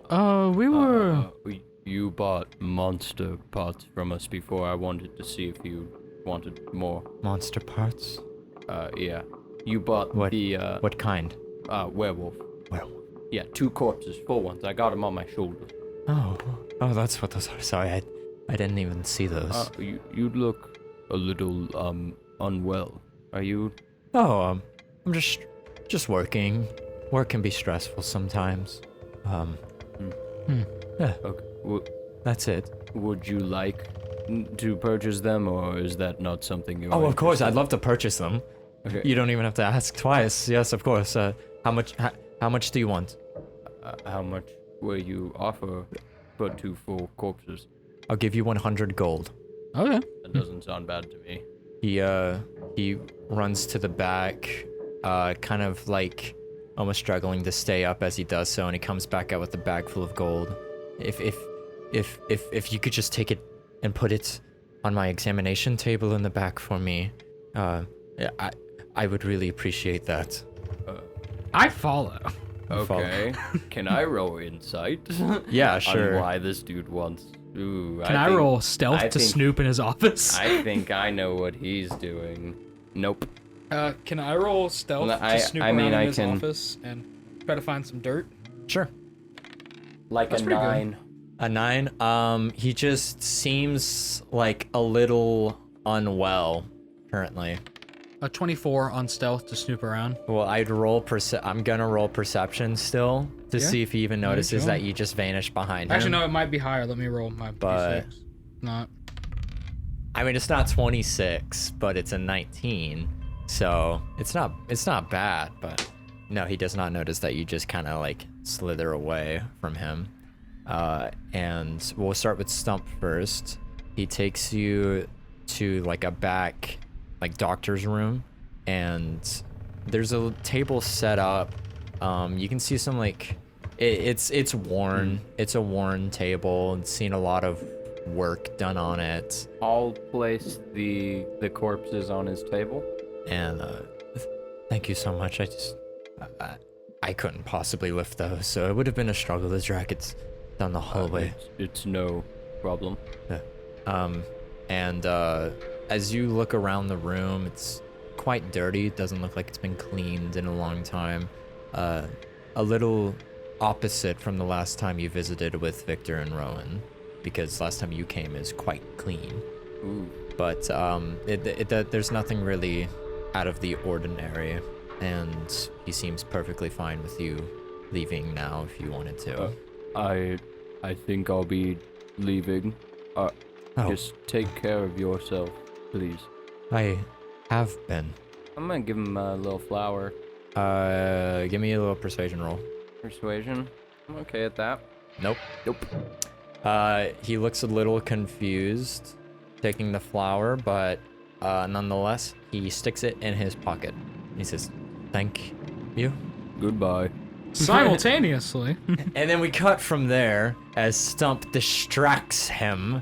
We were. You bought monster parts from us before. I wanted to see if you wanted more. Monster parts? Yeah. You bought What? the What kind? werewolf. Well, Yeah, 2 corpses, full ones. I got them on my shoulder. oh, that's what those are. Sorry, I didn't even see those. You look a little unwell. Are you Oh, I'm just working. Work can be stressful sometimes. Yeah, Okay. that's it. Would you like to purchase them, or is that not something you're Oh, of course, interested I'd love to purchase them. in? Okay. You don't even have to ask twice. Yes, of course. How much do you want? How much will you offer for 2 full corpses? I'll give you 100 gold. Okay. That doesn't sound bad to me. He runs to the back, kind of like almost struggling to stay up as he does so, and he comes back out with a bag full of gold. If you could just take it and put it on my examination table in the back for me, I would really appreciate that. I follow. Okay. Can I roll insight? Yeah, sure. On why this dude wants. Ooh, Can I roll stealth I to think- snoop in his office? I think I know what he's doing. Nope. Can I roll stealth Well, to snoop I around mean, in I his can- office and try to find some dirt? Sure. Like That's a pretty good. 9. A 9. He just seems like a little unwell currently. A 24 on stealth to snoop around. Well, I'm gonna roll perception still to Yeah. see if he even notices sure. that you just vanished behind him. Actually, no, it might be higher. Let me roll my But- D6. Not. I mean, it's not 26, but it's a 19, so it's not bad. But no, he does not notice that you just kind of like slither away from him. And we'll start with Stump first. He takes you to like a back, like doctor's room, and there's a table set up. You can see some like it's worn. It's a worn table. It's seen a lot of work done on it. I'll place the corpses on his table. And thank you so much. I couldn't possibly lift those, so it would have been a struggle to drag it down the hallway. It's no problem. And as you look around the room, it's quite dirty. It doesn't look like it's been cleaned in a long time. A little opposite from the last time you visited with Victor and Rowyn, because last time you came is quite clean. Ooh. But there's nothing really out of the ordinary, and he seems perfectly fine with you leaving now if you wanted to. I think I'll be leaving. Oh. Just take care of yourself, please. I have been. I'm gonna give him a little flower. Give me a little persuasion roll. Persuasion. I'm okay at that. Nope. Nope. He looks a little confused taking the flower, but nonetheless, he sticks it in his pocket. He says, "Thank you." Goodbye. Simultaneously. And then we cut from there as Stump distracts him.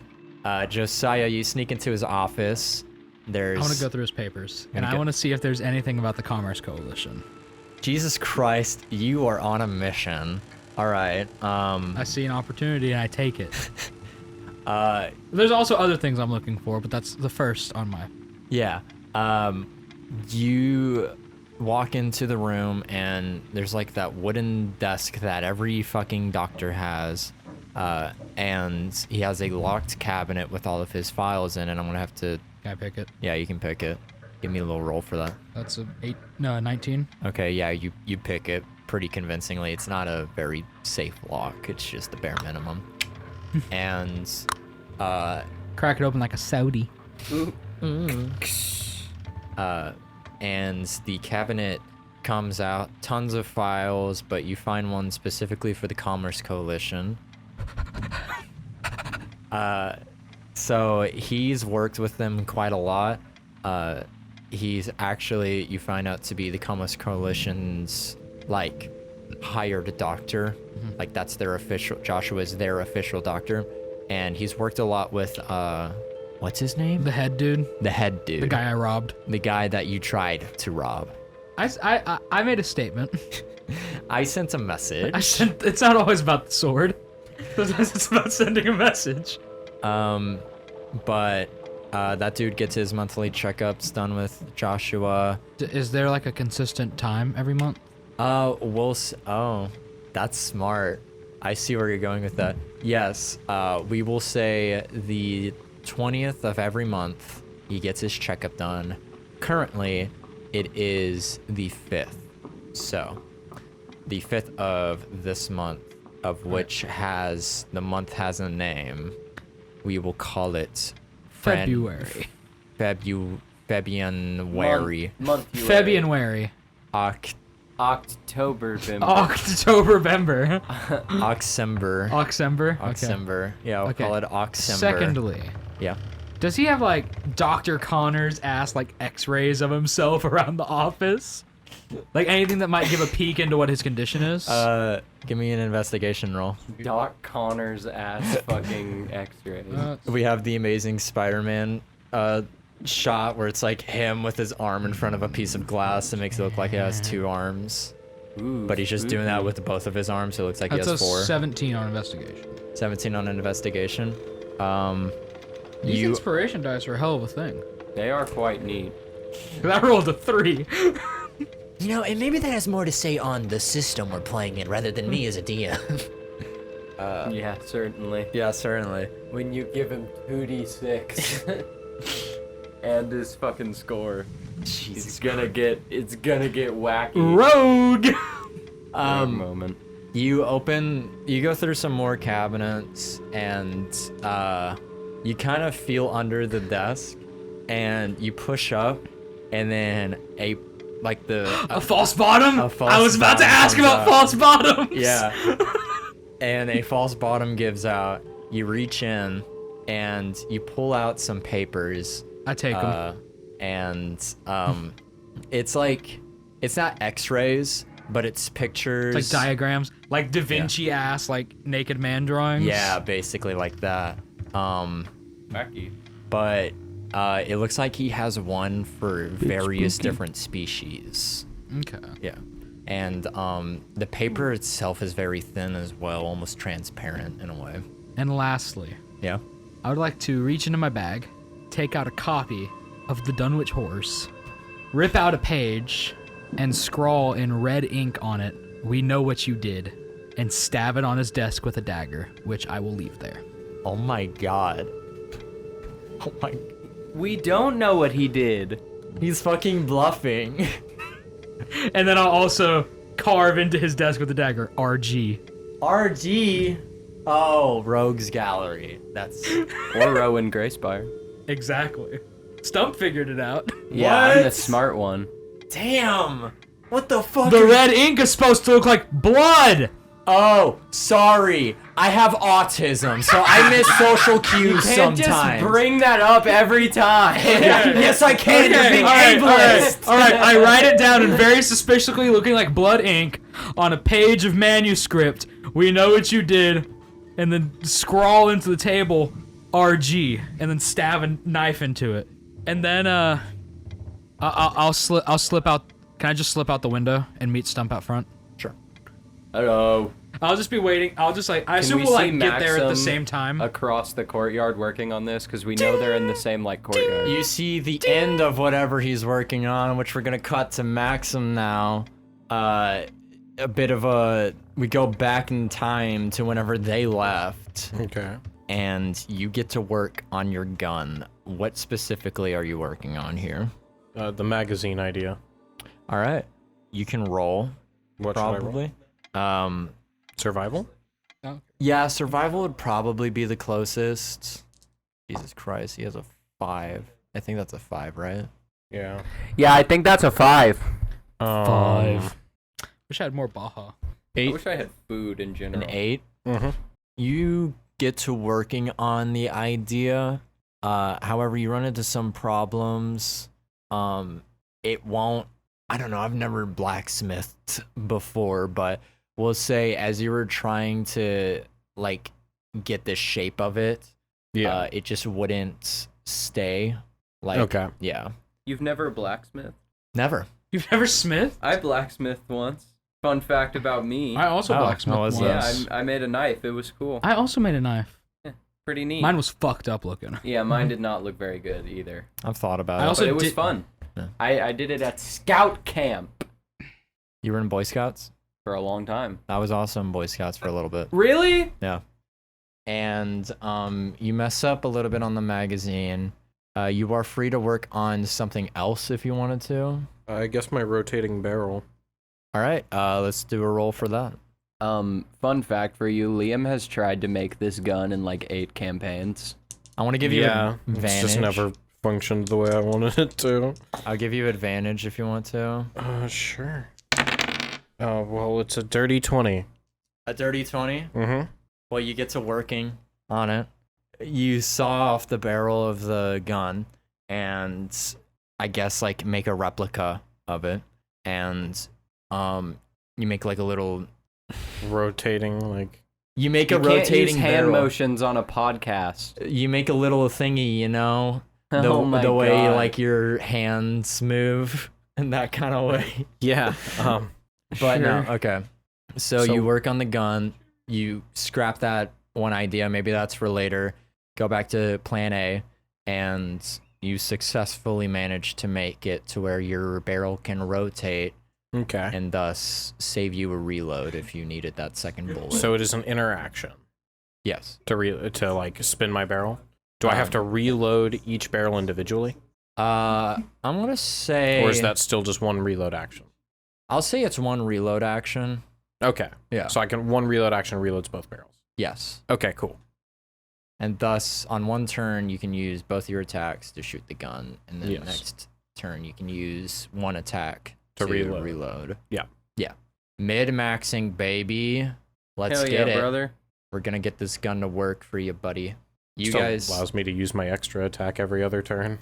Josiah, you sneak into his office. There's... I want to go through his papers, and I Okay. want to see if there's anything about the Commerce Coalition. Jesus Christ, you are on a mission. All right. I see an opportunity and I take it. There's also other things I'm looking for, but that's the first on my. Yeah. You walk into the room and there's like that wooden desk that every fucking doctor has. And he has a locked cabinet with all of his files in it. I'm gonna have to... Can I pick it? Yeah, you can pick it. Give me a little roll for that. That's a 19. Okay, yeah, you pick it pretty convincingly. It's not a very safe lock. It's just the bare minimum. And Crack it open like a Saudi. and the cabinet comes out tons of files, but you find one specifically for the Commerce Coalition. So he's worked with them quite a lot. He's actually, you find out, to be the Commerce Coalition's like hired doctor. Like that's their official, Joshua's their official doctor. And he's worked a lot with what's his name? The head dude. The head dude. The guy I robbed. The guy that you tried to rob. I made a statement. I sent a message. It's not always about the sword. It's about sending a message. But that dude gets his monthly checkups done with Joshua. Is there like a consistent time every month? Oh, that's smart. I see where you're going with that. Yes, we will say the 20th of every month he gets his checkup done. Currently, it is the 5th. So, the 5th of this month, of which the month has a name. We will call it February. February. February. October. October. Oxember. Oxember. Oxember. Yeah, we'll call it Oxember. Secondly. Yeah. Does he have like Dr. Connor's ass like X-rays of himself around the office? Like anything that might give a peek into what his condition is? Give me an investigation roll. Doc Connor's ass fucking X-rays. We have the Amazing Spider-Man shot where it's like him with his arm in front of a piece of glass that makes it look like he has 2 arms. Ooh, But he's just doing that with both of his arms, so it looks like That's he has a 4. 17 on investigation. 17 on an investigation. These inspiration dice are a hell of a thing. They are quite neat. I rolled a 3. You know, and maybe that has more to say on the system we're playing in rather than me as a DM. Yeah, certainly. Yeah, certainly. When you give him 2d6 and his fucking score, it's gonna get wacky. Rogue! Moment. You go through some more cabinets, and you kind of feel under the desk, and you push up, and then a false bottom? a false I was about to bottom ask comes about out. false bottoms! Yeah. And a false bottom gives out. You reach in, and you pull out some papers. I take them. And it's not X-rays, but it's pictures. It's like diagrams. Like Da Vinci ass, like naked man drawings. Yeah, basically like that. Wacky. But it looks like he has one for various different species. Okay. Yeah. And the paper itself is very thin as well, almost transparent in a way. And lastly, Yeah. I would like to reach into my bag, take out a copy of The Dunwich Horse, rip out a page, and scrawl in red ink on it, "We know what you did," and stab it on his desk with a dagger, which I will leave there. Oh my god. Oh my. We don't know what he did. He's fucking bluffing. And then I'll also carve into his desk with a dagger, RG. RG. Oh, Rogues Gallery. That's. Or Rowyn Greyspire. Exactly. Stump figured it out. Yeah, I'm the What? smart one. Damn. What the fuck? The red ink is supposed to look like blood! Oh, sorry. I have autism, so I miss social cues Can't sometimes. just bring that up every time. Yes, I can. You're being ableist. All right. I write it down in very suspiciously looking like blood ink on a page of manuscript. "We know what you did," and then scrawl into the table, RG, and then stab a knife into it. And then I'll slip out. Can I just slip out the window and meet Stump out front? Sure. Hello. I'll just be waiting. I'll just like I assume we we'll like see get there at the Maxim same time. Across the courtyard working on this, because we know they're in the same like courtyard. You see the end of whatever he's working on, which we're gonna cut to Maxim now. A bit of we go back in time to whenever they left, Okay. and you get to work on your gun. What specifically are you working on here? The magazine idea. All right, you can roll. What should I roll? Probably. Survival? Yeah, survival would probably be the closest. Jesus Christ, he has a 5. I think that's a 5, right? Yeah. Yeah, I think that's a 5. 5. Wish I had more Baja. I 8. wish I had food in general. An 8. Mm-hmm. You get to working on the idea. However, you run into some problems. It won't. I don't know. I've never blacksmithed before, but we'll say as you were trying to like get the shape of it, Yeah. it just wouldn't stay. Like, Okay. Yeah. You've never blacksmithed? Never. You've never smith? I blacksmithed once. Fun fact about me. I also Oh, blacksmith how was once. that? Yeah, I made a knife. It was cool. I also made a knife. Pretty neat. Mine was fucked up looking. Yeah, mine did not look very good either. I've thought about I it. also But it was did- fun. Yeah. I did it at scout camp You were in Boy Scouts? for a long time. I was also in Boy Scouts for a little bit. Really? Yeah. And you mess up a little bit on the magazine. You are free to work on something else if you wanted to. I guess my rotating barrel. All right, let's do a roll for that. Fun fact for you, Liam has tried to make this gun in like 8 campaigns. I want to give you advantage. It's just never functioned the way I wanted it to. I'll give you advantage if you want to. Sure. Oh, well, it's a dirty 20. A dirty 20? Mm-hmm. Well, you get to working on it. You saw off the barrel of the gun and I guess like make a replica of it. And you make like a little Rotating, like... You make You a can't rotating use hand barrel. motions on a podcast. You make a little thingy, you know? Oh my the way God. like your hands move in that kind of way. Yeah, But no, Sure. okay. So you work on the gun, you scrap that one idea, maybe that's for later, go back to plan A, and you successfully manage to make it to where your barrel can rotate okay. and thus save you a reload if you needed that second bullet. So it is an interaction yes. to like spin my barrel. Do I have to reload each barrel individually, I'm gonna say, or is that still just one reload action? I'll say it's one reload action. Okay. Yeah. So one reload action reloads both barrels. Yes. Okay, cool. And thus, on one turn, you can use both your attacks to shoot the gun, and then Yes. the next turn, you can use one attack To to reload. reload. Yeah. Yeah. Mid-maxing, baby. Let's Hell get yeah, it. brother. We're gonna get this gun to work for you, buddy. You Still guys, allows me to use my extra attack every other turn.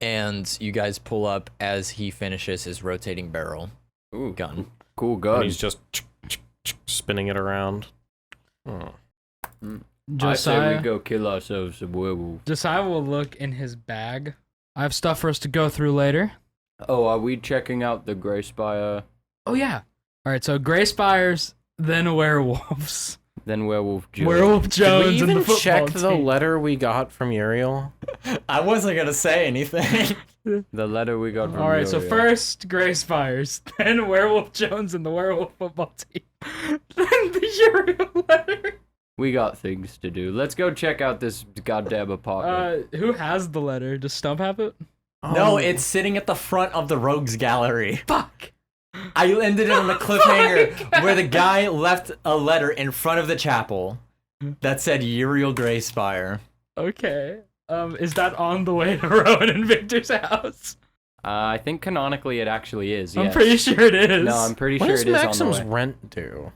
and you guys pull up as he finishes his rotating barrel Ooh, gun. cool And gun. he's just spinning it around. Oh. I say Josiah, we go kill ourselves some werewolf. Josiah will look in his bag. I have stuff for us to go through later. Oh, are we checking out the Greyspire, Oh yeah. All right, so Greyspires, then werewolves. then Werewolf Joe? Werewolf Did Jones we and even the football check the team. letter we got from Uriel? I wasn't gonna say anything. The letter we got from All right, so Uriel. first Greyspires, then Werewolf Jones and the werewolf football team, then the Uriel letter. We got things to do. Let's go check out this goddamn apartment. Who has the letter? Does Stump have it? No, it's sitting at the front of the rogues gallery. Fuck. I ended it on the cliffhanger where the guy left a letter in front of the chapel that said Uriel Greyspire. Okay. Is that on the way to Rowyn and Victor's house? I think canonically it actually is. I'm Yes. pretty sure it is. No, I'm pretty When sure does it is Maxim's on the way. rent due?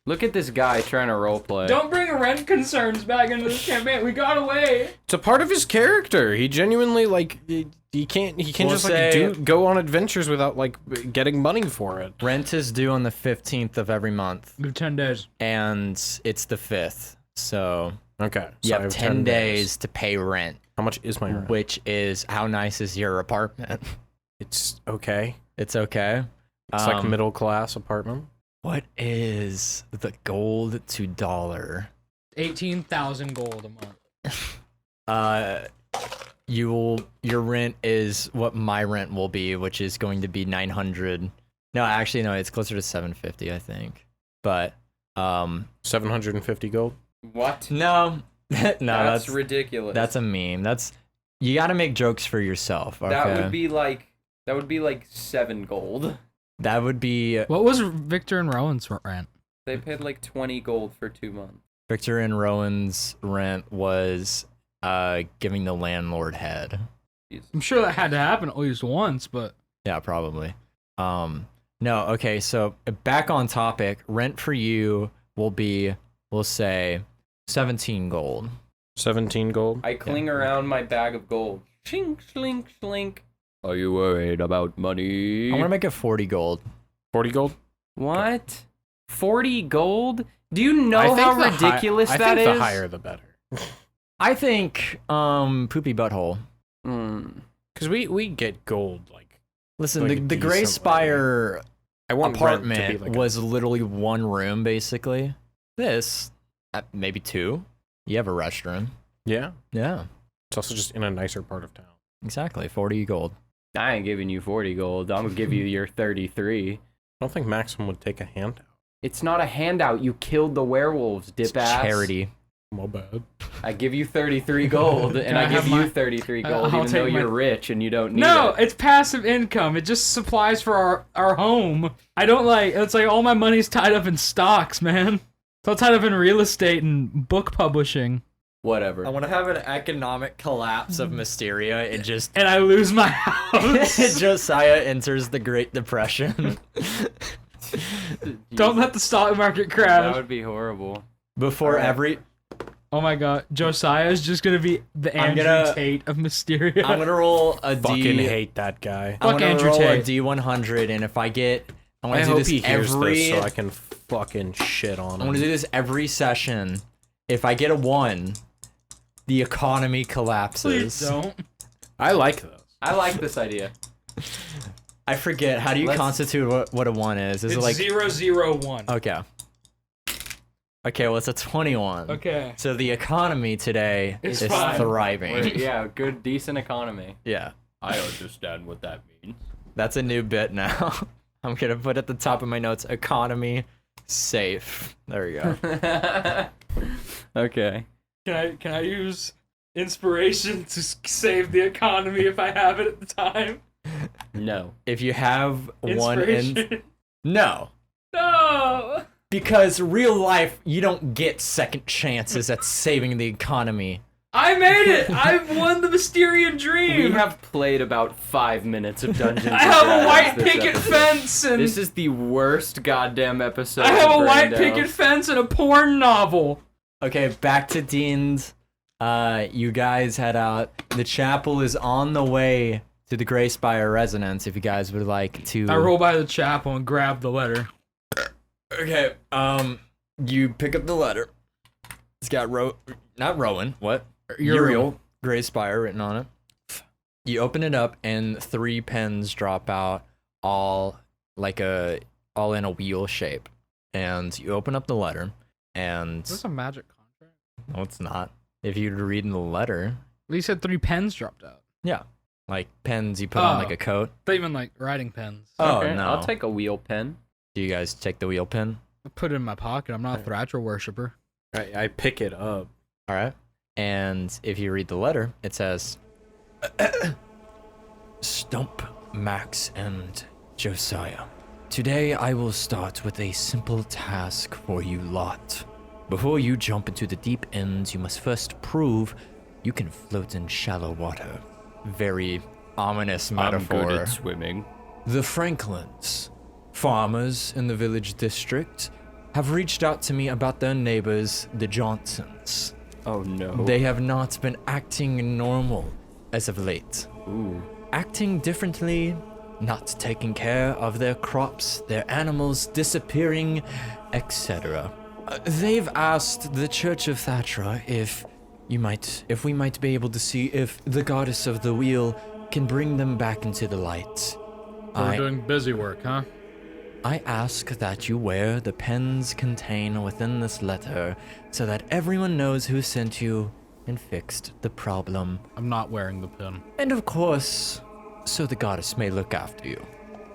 Look at this guy trying to roleplay. Don't bring rent concerns back into this campaign. We got away. It's a part of his character. He genuinely like he can't We'll just say- like go on adventures without like getting money for it. Rent is due on the 15th of every month, We have 10 days. and it's the 5th. So Okay. you so I have 10 days to pay rent, How much is my rent? which is how nice is your apartment? It's okay. It's okay. It's like middle class apartment. What is the gold to dollar? 18,000 gold a month. Your rent is what my rent will be, which is going to be 900. No, actually, no, it's closer to 750, I think. But 750 gold. What? no, no, that's ridiculous. that's a meme. You got to make jokes for yourself. Okay? That would be like 7 gold. That would be What was Victor and Rowan's rent? They paid like 20 gold for 2 months. Victor and Rowan's rent was giving the landlord head. I'm sure that had to happen at least once, but Yeah, probably. No, okay, so back on topic, rent for you will be, we'll say, 17 gold. 17 gold. I cling around my bag of gold. Shink, slink, slink. Are you worried about money? I'm gonna make it 40 gold. 40 gold. What? 40 gold? Do you know I think how the ridiculous I that think is? the higher the better. I think, poopy butthole. Because we get gold like. Listen, Like the decently. Greyspire I want apartment rent to be like was literally one room, basically. This, maybe 2. You have a restroom. yeah. Yeah, It's also just in a nicer part of town. exactly. 40 gold. I ain't giving you 40 gold. I'm gonna give you your 33. I don't think Maxim would take a handout. It's not a handout. You killed the werewolves, dip It's ass. charity. My bad. I give you 33 gold, and I give you 33 gold, I'll even though take my- you're rich and you don't need No, it. it's passive income. It just supplies for our home. I don't like. It's like all my money's tied up in stocks, man. It's all tied up in real estate and book publishing. Whatever. I want to have an economic collapse of Mysteria and just And I lose my house. Josiah enters the Great Depression. Don't let the stock market That crash. would be horrible. Before Alright. every Oh my god, Josiah is just gonna be the I'm Andrew gonna- Tate of Mysteria. I'm gonna roll a Fucking D. hate that guy. I'm Fuck gonna Andrew roll a Tate. D100, and if I get, I want I to do hope this he hears every. this so I can fucking shit on I want him. to do this every session. If I get a 1, the economy collapses. Please don't. I like those. I like this idea. I forget. How do you Let's- constitute what a 1 is? Is It's it like 001. okay? Okay, well it's a 21. Okay. So the economy today It's is fine. thriving. Yeah, good, decent economy. Yeah, I understand what that means. that's a new bit now. I'm gonna put at the top of my notes, economy safe. There we go. Okay. Can I use inspiration to save the economy if I have it at the time? No. If you have one Inspiration. no. No. Because real life, you don't get second chances at saving the economy. I made it. I've won the Mysterian dream. We have played about 5 minutes of Dungeons and I have a Dragons white this picket episode. fence and This is the worst goddamn episode. I have of a white Braindale. picket fence and a porn novel. Okay, back to Dean's. You guys head out. The chapel is on the way to the Greyspire residence. If you guys would like to. I roll by the chapel and grab the letter. Okay. You pick up the letter. It's got not Rowan. What? Uriel Greyspire written on it. You open it up and 3 pens drop out, all in a wheel shape. And you open up the letter, and Is this a magic contract? no, it's not. If you read in the letter, You said 3 pens dropped out. yeah, like pens you put on Oh. like a coat. They even like writing pens. Oh Okay, no! I'll take a wheel pen. Do you guys take the wheel pen? I put it in my pocket. I'm not a Thrasher worshiper. I pick it up. All right. And if you read the letter, it says, Stump, Max, and Josiah. Today I will start with a simple task for you lot. Before you jump into the deep end, you must first prove you can float in shallow water. Very ominous metaphor. swimming. The Franklins, farmers in the village district, have reached out to me about their neighbors, the Johnsons. Oh no. They have not been acting normal as of late. Ooh. Acting differently, not taking care of their crops, their animals disappearing, etc. They've asked the Church of Thatra if we might be able to see if the goddess of the wheel can bring them back into the light. We're doing busy work, huh? I ask that you wear the pens contained within this letter so that everyone knows who sent you and fixed the problem. I'm not wearing the pin. And of course, so the goddess may look after you.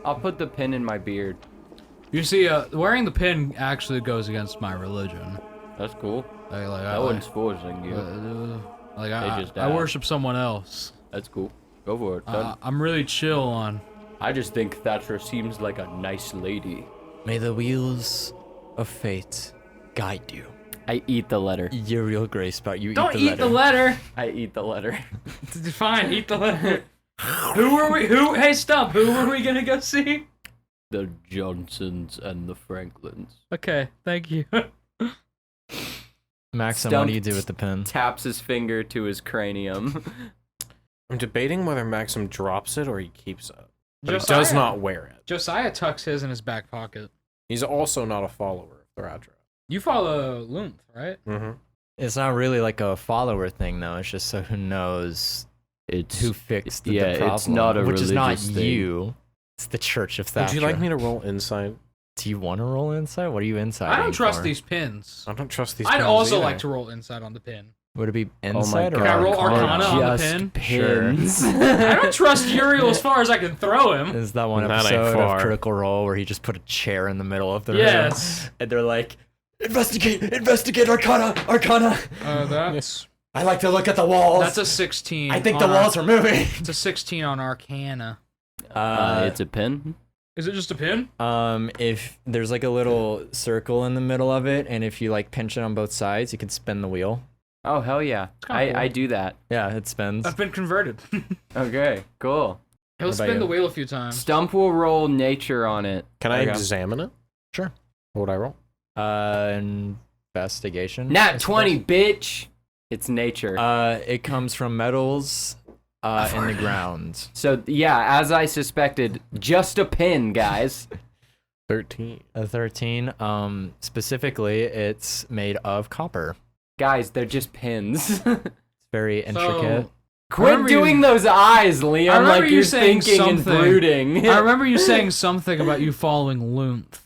I'll put the pin in my beard. You see, wearing the pin actually goes against my religion. That's cool. Like, No one's forcing you. I just I died. worship someone else. That's cool. Go for it, son. I'm really chill on. I just think Thatcher seems like a nice lady. May the wheels of fate guide you. I eat the letter. Uriel Greyspire, you Don't eat the eat the letter. I eat the letter. Fine, eat the letter. Hey, Stump, who were we gonna go see? The Johnsons and the Franklins. Okay, thank you. Maxim, what do you Stumped. do with the pen? Taps his finger to his cranium. I'm debating whether Maxim drops it or he keeps it. But he Josiah- does not wear it. Josiah tucks his in his back pocket. He's also not a follower of Thradra. You follow Lunth, right? Mm-hmm. It's not really like a follower thing, though. It's just so who knows It's who fixed the yeah, problem. it's not a which is not religious thing. you. It's the Church of Thatra. Would you like me to roll insight? Do you want to roll insight? What are you inside? I don't trust these pins. I don't trust these. I'd pens also either. like to roll inside on the pin. Would it be Oh my insight or god. Can I roll arcana? Arcana on the Just pin? pins. I don't trust Uriel as far as I can throw him. Is that one That ain't episode far. of Critical Role where he just put a chair in the middle of the room? Yes. And they're like, Investigate Arcana. That's I like to look at the walls. that's a 16. I think the walls are moving. It's a 16 on Arcana. It's a pin. Is it just a pin? If there's like a little circle in the middle of it, and if you like pinch it on both sides, you can spin the wheel. Oh, hell yeah. kinda cool. I do that. Yeah, it spins. I've been converted. Okay, cool. He'll What about spin you? the wheel a few times. Stump will roll nature on it. Can I Okay. examine it? Sure. What would I roll? Investigation. Nat 20, bitch! It's nature. It comes from metals in the ground. So, yeah, as I suspected, just a pin, guys. 13. A 13. Specifically, it's made of copper. Guys, they're just pins. It's very intricate. Quit remember doing you- those eyes, I Liam, remember like you you're saying thinking and something. brooding. I remember you saying something about you following Lunth.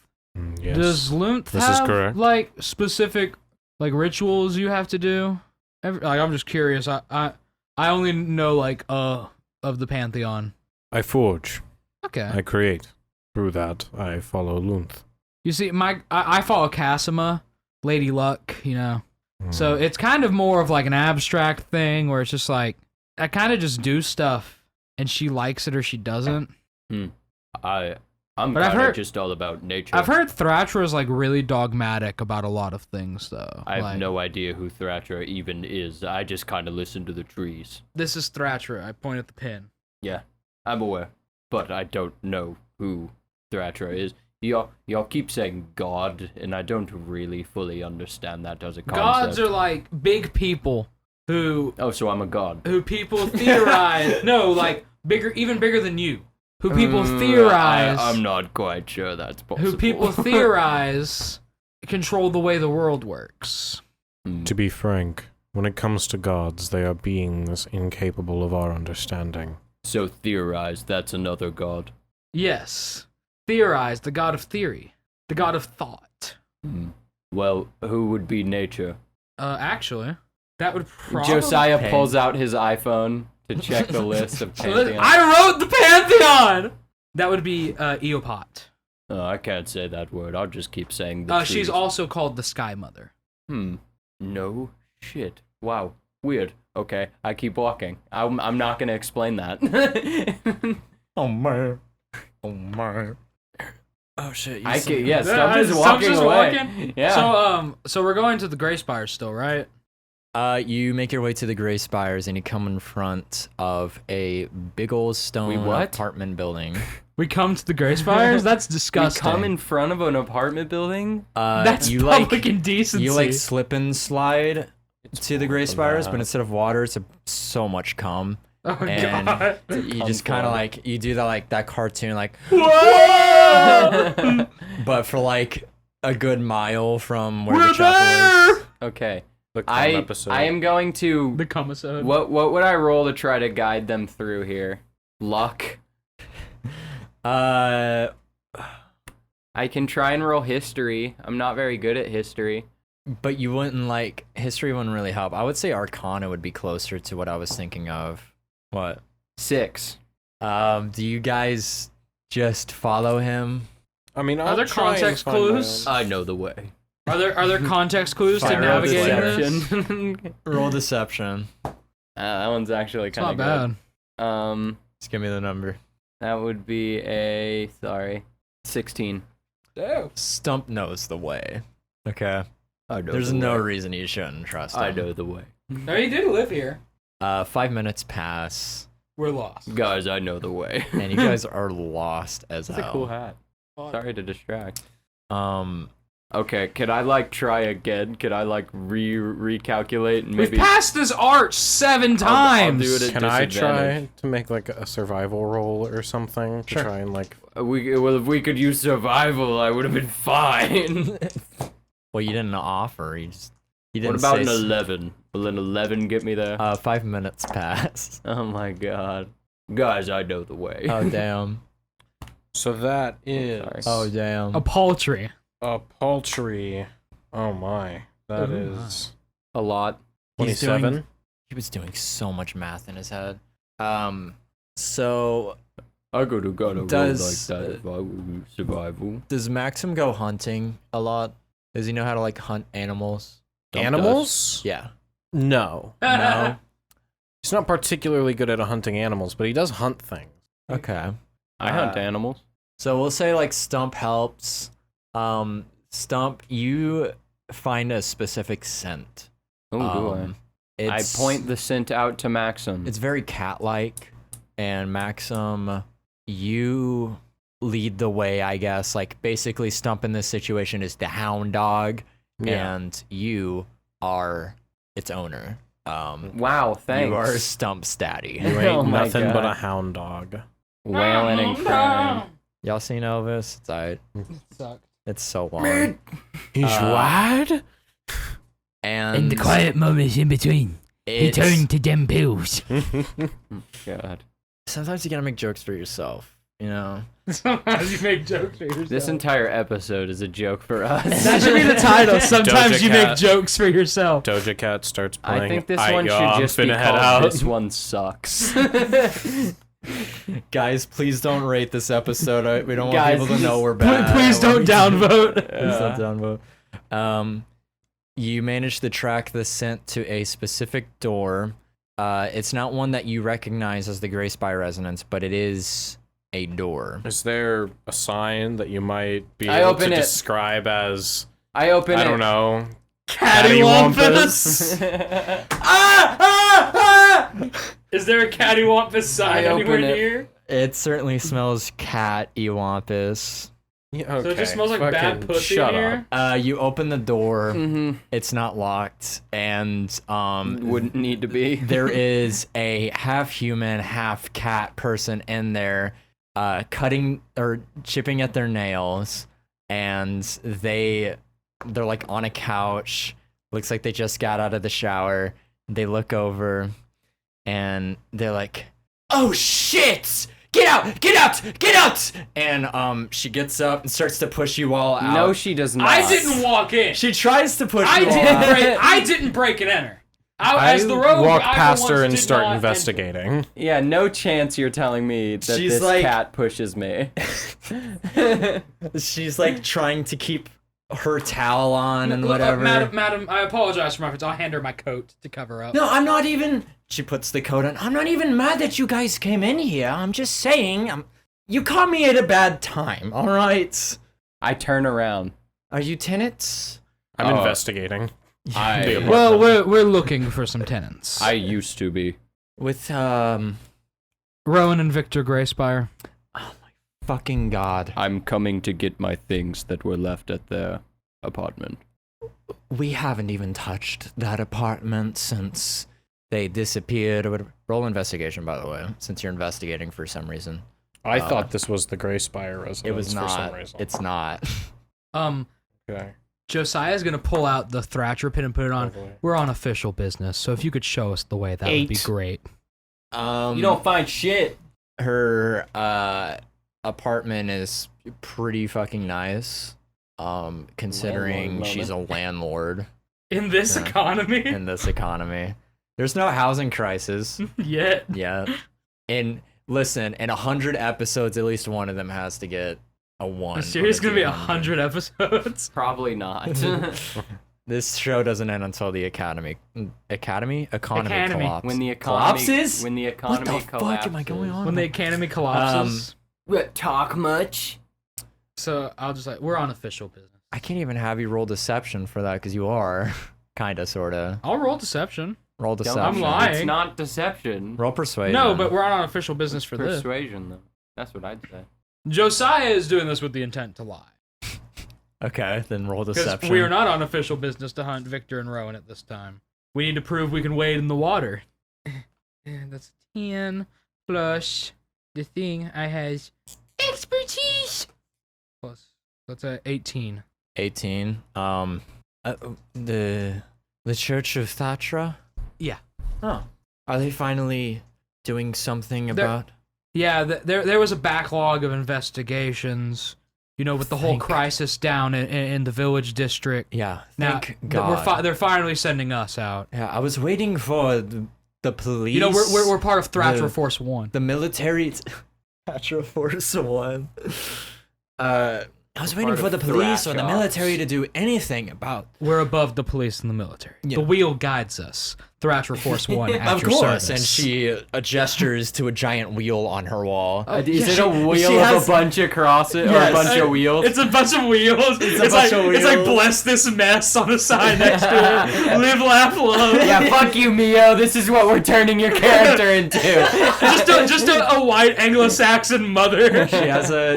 Yes. Does Lunth This is have correct. like specific like rituals you have to do? I'm just curious. I only know like of the Pantheon. I forge. Okay. I create. Through that, I follow Lunth. You see, I follow Cassima, Lady Luck. You know, so Hmm. it's kind of more of like an abstract thing where it's just like I kind of just do stuff and she likes it or she doesn't. I'm But I've kind of heard- just all about nature. I've heard Thratra is like really dogmatic about a lot of things though. I have Like, no idea who Thratra even is. I just kind of listen to the trees. This is Thratra. I point at the pin. Yeah, I'm aware. But I don't know who Thratra is. Y'all keep saying God, and I don't really fully understand that as a concept. Gods are like big people who Oh, so I'm a god. people theorize. No, like bigger, even bigger than you. Who people theorize. I'm not quite sure that's possible. Who people theorize control the way the world works. To be frank, when it comes to gods, they are beings incapable of our understanding. So theorize, that's another god. Yes, theorize, the god of theory, the god of thought. Well, who would be nature? Actually, that would probably. Josiah Pan- pulls out his iPhone to check the list of pantheons. I wrote the Pantheon. That would be Eopat. Oh, I can't say that word. I'll just keep saying the trees. She's also called the Sky Mother. No shit. Wow. Weird. Okay, I keep walking. I'm not gonna explain that. Oh man. Oh man. Oh shit. I can, yeah, Stump is walking away. Yeah. So we're going to the Greyspire still, right? You make your way to the Greyspires and you come in front of a big old stone what? apartment building. We come to the Greyspires? That's We disgusting. come in front of an apartment building? That's you public like indecency. you like slip and slide to the Greyspires, that. but instead of water, it's so much cum. Oh my And god. you just kind of like you do that like that cartoon like Whoa! but for like a good mile from where We're the chapel is. Okay. The cum I episode. am going to... The commissode. What would I roll to try to guide them through here? Luck? Uh, I can try and roll history. I'm not very good at history. but you wouldn't like history wouldn't really help. I would say Arcana would be closer to what I was thinking of. What? 6. Do you guys just follow him? I mean, Are I'll there try and context find my clues? own- I know the way. Are there context clues to Fire navigating deception. this? Roll deception. That one's actually It's kind not of bad. good. Just give me the number. That would be 16. Stump knows the way. Okay. I know There's the no way. reason you shouldn't trust him. I know the way. No, he did live here. 5 minutes pass, We're lost. Guys, I know the way. and you guys are lost as That's hell. a cool hat. Sorry to distract. Um, Okay, could I like try again? Could I like recalculate and We've maybe passed this arch 7 I'll times. do it at Can I disadvantage. try to make like a survival roll or something to try and like? Well, if we could use survival, I would have been fine. well, you didn't offer. You didn't. What about say an s- 11? Will an 11 get me there? 5 minutes pass. Oh my god. Guys, I know the way. Oh damn. So that is sorry. Oh damn. A paltry. a paltry. Oh my, that Ooh. is A lot. He's doing- 27. He was doing so much math in his head. So I gotta roll like Does- that if I were survival. does Maxim go hunting a lot? Does he know how to like hunt animals? Animals? Yeah. No. No. He's not particularly good at hunting animals, but he does hunt things. Okay. I hunt animals. So we'll say like Stump helps. Stump, you find a specific scent. Oh, do I It's, point the scent out to Maxim. It's very cat-like, and Maxim, you lead the way, I guess. Like basically, Stump in this situation is the hound dog, and you are its owner. Wow, thanks. You are Stump's daddy. You ain't Oh my nothing God. but a hound dog. Wailing and crying. Y'all seen Elvis? It's alright. Sucked. It's so long. He's what? And moments in between, it's, to them pills. God. sometimes you gotta make jokes for yourself, you know? Sometimes you make jokes for yourself. This entire episode is a joke for us. That should be the title. Sometimes Doja you Cat. make jokes for yourself. Doja Cat starts playing. I think this Aight, one yo, should I'm just be finna head called out. This One Sucks. Guys, please don't rate this episode. We don't Guys, want people to know we're bad. Please don't downvote. Please don't downvote. You managed to track the scent to a specific door. It's not one that you recognize as the Greyspire residence, but it is a door. Is there a sign that you might be I able open to it. describe as, I open it. I don't know, Cattywampus. Is there a cattywampus sign I anywhere open it. near? It certainly smells cat-ewampus. Yeah, okay. So it just smells like bad fucking pussy shut in up. here? You open the door. Mm-hmm. It's not locked, and Wouldn't need to be. there is a half human, half cat person in there, cutting or chipping at their nails, and they're like on a couch. Looks like they just got out of the shower. They look over, and they're like, "Oh shit! Get out! Get out! Get out!" And she gets up and starts to push you all out. No, she does not. I didn't walk in. She tries to push I you all didn't out. break. I didn't break and enter. I As the rogue, walk I past for her once and did start not investigating. Yeah, no chance you're telling me that She's this like- cat pushes me. She's like trying to keep her towel on and Look, whatever. Madam, I apologize for my friends. I'll hand her my coat to cover up. No, I'm not even. She puts the coat on. I'm not even mad that you guys came in here. I'm just saying, you caught me at a bad time. All right. I turn around. Are you tenants? I'm Oh. investigating. The I apartment. Well, we're looking for some tenants. used to be. With Rowyn and Victor Greyspire. fucking God. I'm coming to get my things that were left at their apartment. We haven't even touched that apartment since they disappeared or whatever. Roll investigation, by the way, since you're investigating for some reason. I thought this was the Greyspire residence It was for some not. reason. It's not. Okay. Josiah's gonna pull out the Thrasher pin and put it on. Oh, boy. We're on official business, so if you could show us the way, that would be 8. great. You don't find shit. Her apartment is pretty fucking nice. Considering Landlord she's a landlord In this Yeah. economy, in this economy. There's no housing crisis yet. yet. And listen, in 100 episodes, at least one of them has to get a 1. The series on gonna be D100. 100 episodes. Probably not. This show doesn't end until the economy Academy. collapses. when the economy Collapses? When the economy What the fuck am I going on? When the academy collapses. Talk much? So I'll just like, we're on official business. I can't even have you roll deception for that because you are. Kinda, sorta. I'll roll deception. Roll Don't- deception. I'm lying. It's not deception. Roll persuasion. No, but we're on official business for this. Persuasion, though. That's what I'd say. Josiah is doing this with the intent to lie. Okay, then roll Because deception. we are not on official business to hunt Victor and Rowyn at this time. We need to prove we can wade in the water. And that's 10 plus the thing I has expertise. Plus, that's a 18. 18. The Church of Thatra? Yeah. Oh. Are they finally doing something about? Yeah, there was a backlog of investigations, you know, with the whole Thank- crisis down in the village district. Yeah. Now, Thank God. they're finally sending us out. Yeah, I was waiting for the police. You know, we're part of Thrasher the- Force 1. the military. Thatra Force 1. I was waiting for the police or the military to do anything about. We're above the police and the military. Yeah. The wheel guides us. Thrasher Force 1 at Of your course, service. and she gestures to a giant wheel on her wall. Is it a wheel she of has- a bunch of crosses or Yes. a bunch of wheels? It's a bunch of wheels. It's bunch of It's like wheels. bless this mess on the sign next to it. Live, laugh, love. Yeah, fuck you, Mio. This is what we're turning your character into. just a white Anglo-Saxon mother.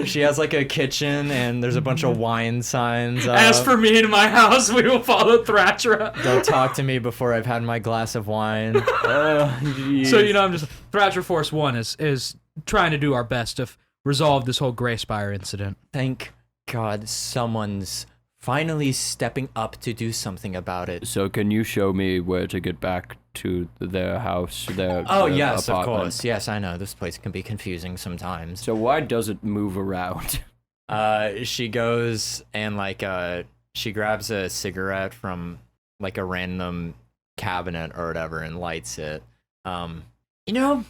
She has like a kitchen, and there's a bunch of wine signs. As for me and my house, we will follow Thrasher. Don't talk to me before I've had my glass of wine. So I'm just Thrasher Force 1 is trying to do our best to resolve this whole Greyspire incident. Thank God someone's finally stepping up to do something about it. So can you show me where to get back to their house, their Oh, their yes, of apartment? course. Yes, I know. This place can be confusing sometimes. So why does it move around? She goes and, like, she grabs a cigarette from, like, a random cabinet or whatever and lights it. You know,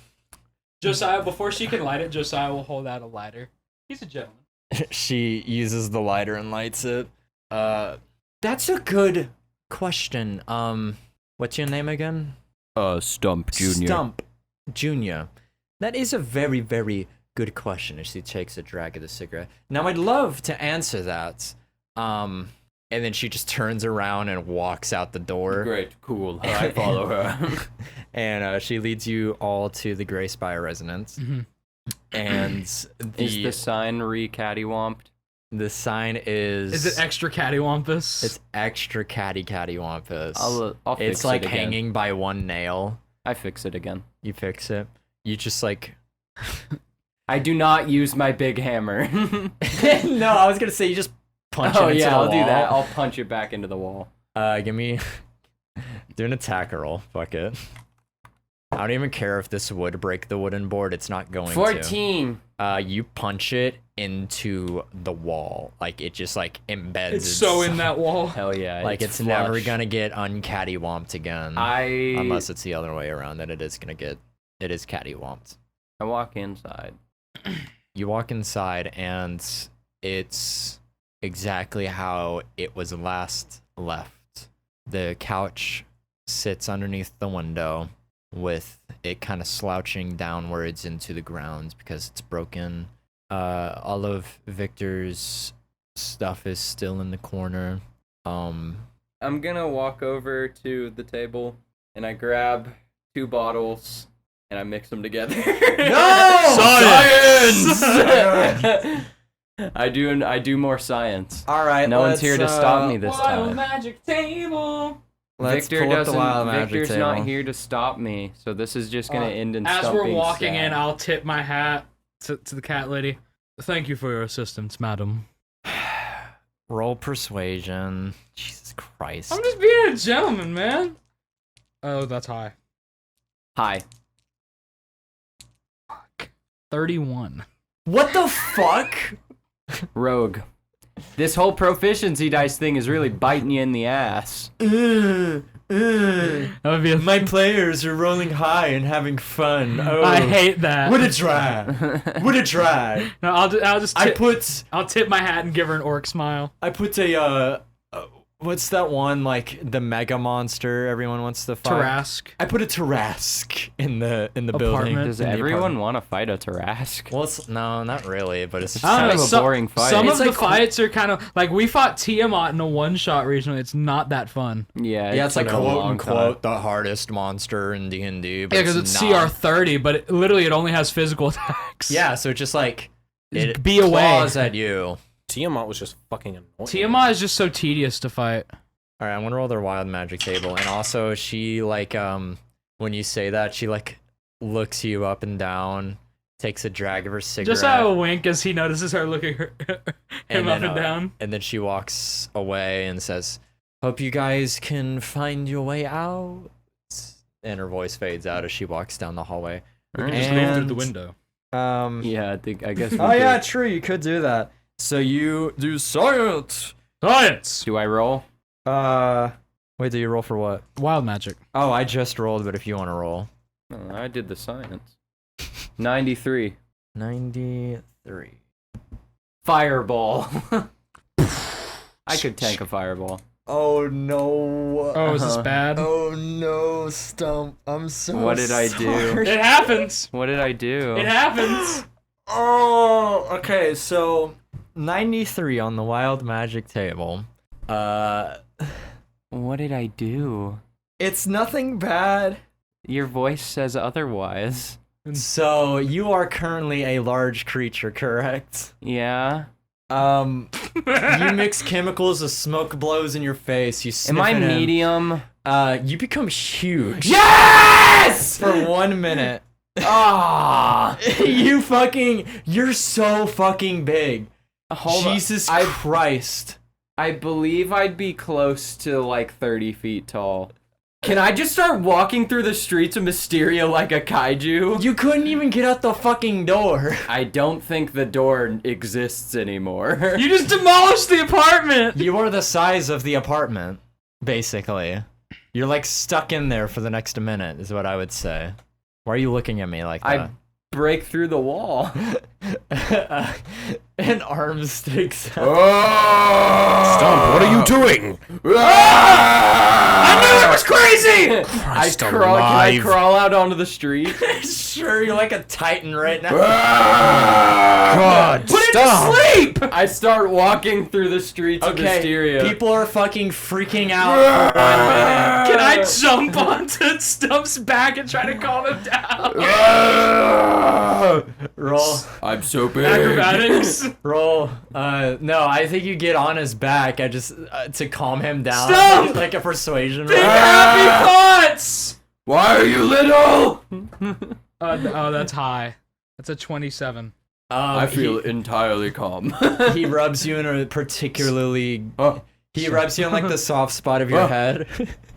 Josiah, before she can light it, Josiah will hold out a lighter. He's a gentleman. she uses the lighter and lights it. That's a good question. What's your name again? Stump Junior. Stump Junior. That is a very, very good question. As she takes a drag of the cigarette. Now, I'd love to answer that. And then she just turns around and walks out the door. Great, cool. I follow her. And she leads you all to the Greyspire residence. Mm-hmm. And Is the sign re-cattywomped? the sign is... Is it extra cattywampus? It's extra cattywampus. I'll fix It's like it again. hanging by one nail. I fix it again. You fix it. You just like... I do not use my big hammer. No, I was gonna say you just punch it into the I'll wall. do that. I'll punch it back into the wall. Give me... Do an attack roll. Fuck it. I don't even care if this would break the wooden board. It's not going 14. to. You punch it into the wall. Like, it just, like, embeds. It's so in that wall. Hell yeah. Like, it's flush. never gonna get uncattywomped again. Unless it's the other way around, then it is gonna get... It is cattywomped. I walk inside. You walk inside, and it's exactly how it was last left. The couch sits underneath the window, with it kind of slouching downwards into the ground because it's broken. All of Victor's stuff is still in the corner. I'm gonna walk over to the table, and I grab 2 bottles, and I mix them together. No! Science! I do more science. All right, No one's here to stop me this Wild time. magic table. Let's Victor pull up the wild doesn't. magic Victor's table. not here to stop me, so this is just gonna end in As Stump we're being walking sad. in, I'll tip my hat to the cat lady. Thank you for your assistance, madam. Roll persuasion. Jesus Christ. I'm just being a gentleman, man. Oh, that's high. Hi. 31. What the fuck? Rogue. This whole proficiency dice thing is really biting you in the ass. That would be My players are rolling high and having fun. Oh, I hate that. Would it try? Would it try? No, I'll just I'll tip my hat and give her an orc smile. I put a what's that one, like the mega monster everyone wants to fight? Tarask. I put a Tarask in the building. Apartment. Does in the everyone apartment. want to fight a Tarask? Well, it's, no, not really, but it's just I don't kind know, of a boring fight. Some It's of the like- fights are kind of like we fought Tiamat in a one-shot recently. It's not that fun. Yeah, it's like been a quote long unquote the hardest monster in D&D. But Yeah, because it's not. CR30, but it only has physical attacks. Yeah, so it just like it Be away. claws at you. Tiamat was just fucking annoying. Tiamat is just so tedious to fight. All right, I'm gonna roll their wild magic table, and also she like when you say that, she like looks you up and down, takes a drag of her cigarette, Just a wink as he notices her looking him And up then, and down. and then she walks away and says, "Hope you guys can find your way out." And her voice fades out as she walks down the hallway. We can can just just leave move And- through the window. Yeah, I guess. Oh yeah, true. You could do that. So you do science. Science! Do I roll? Wait, do you roll for what? Wild magic. Oh, I just rolled, but if you want to roll. Oh, I did the science. 93. 93. Fireball. I could tank a fireball. Oh no. Oh, is this bad? Oh no, Stump. I'm so What did I do? It happens. What did I do? It happens. Oh, okay, so 93 on the wild magic table. What did I do? It's nothing bad. Your voice says otherwise. So you are currently a large creature, correct? Yeah. You mix chemicals, the smoke blows in your face. You sniff Am I it in. medium? You become huge Yes! for 1 minute. Ah! You're so fucking big. Hold on. Jesus Christ. I believe I'd be close to like 30 feet tall. Can I just start walking through the streets of Mysteria like a kaiju? You couldn't even get out the fucking door. I don't think the door exists anymore. You just demolished the apartment. You are the size of the apartment, basically. You're like stuck in there for the next minute, is what I would say. Why are you looking at me like that? I break through the wall. An arm sticks out. Stump, what are you doing? I knew it was crazy! Christ Can I alive. crawl out onto the street? Sure, you're like a titan right now. God, Put it to sleep! I start walking through the streets of Okay, Mysteria. people are fucking freaking out for 1 minute. Can I jump onto Stump's back and try to calm him down? Roll. I'm so big. Acrobatics. Roll. No, I think you get on his back. I just to calm him down. Stop! Like a persuasion. Think roll. happy thoughts. Why are you little? Oh, that's high. That's a 27. I feel entirely calm. He rubs you in a particularly. He rubs you on like the soft spot of your head.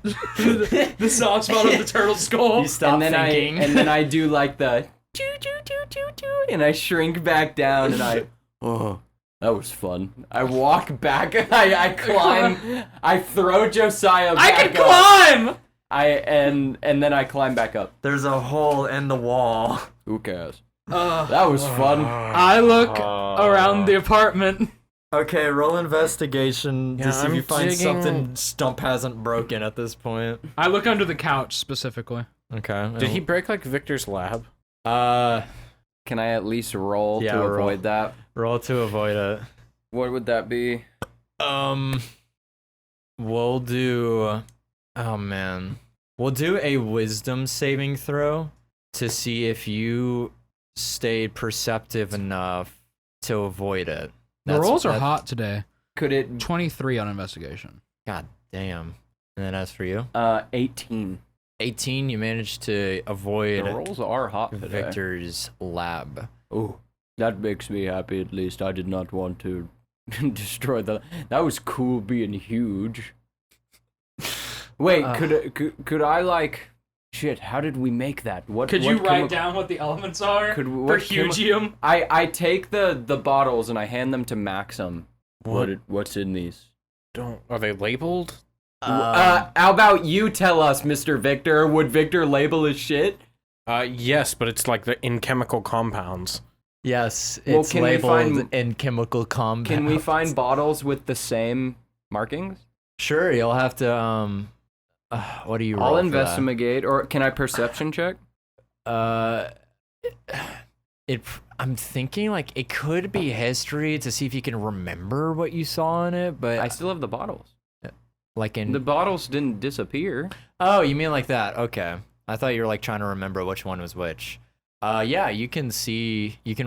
The soft spot of the turtle skull. You stop thinking. and then I do like the choo choo choo choo choo, and I shrink back down, and oh, that was fun. I walk back, I climb, I throw Josiah back I can up. climb. And then I climb back up. There's a hole in the wall. Who cares? That was fun. I look around the apartment. Okay, roll investigation to Yeah, see if you I'm find digging. something Stump hasn't broken at this point. I look under the couch specifically. Okay. Did he break like Victor's lab? Can I at least roll Yeah, to roll. avoid that? Roll to avoid it. What would that be? We'll do. Oh man, we'll do a wisdom saving throw to see if you stayed perceptive enough to avoid it. The rolls are hot today. Could it 23 on investigation. God damn. And then as for you, 18. 18, you managed to avoid The rolls are hot today. Victor's lab. Oh, that makes me happy. At least I did not want to destroy the. That was cool being huge. Wait, could I like? Shit, how did we make that? What Could what you write chemi- down what the elements are Could- for what chemi- Hugium? I take the bottles and I hand them to Maxim. What's in these? Are they labeled? How about you tell us, Mr. Victor? Would Victor label his shit? Yes, but it's like in chemical compounds. Yes, Well, it's can we labeled find- in chemical compounds. Can we find bottles with the same markings? Sure, you'll have to what do you roll I'll for that? investigate, or can I perception check? I'm thinking like it could be history to see if you can remember what you saw in it, but I still have the bottles. like in The bottles didn't disappear. Oh, you mean like that? Okay. I thought you were like trying to remember which one was which. Yeah, you can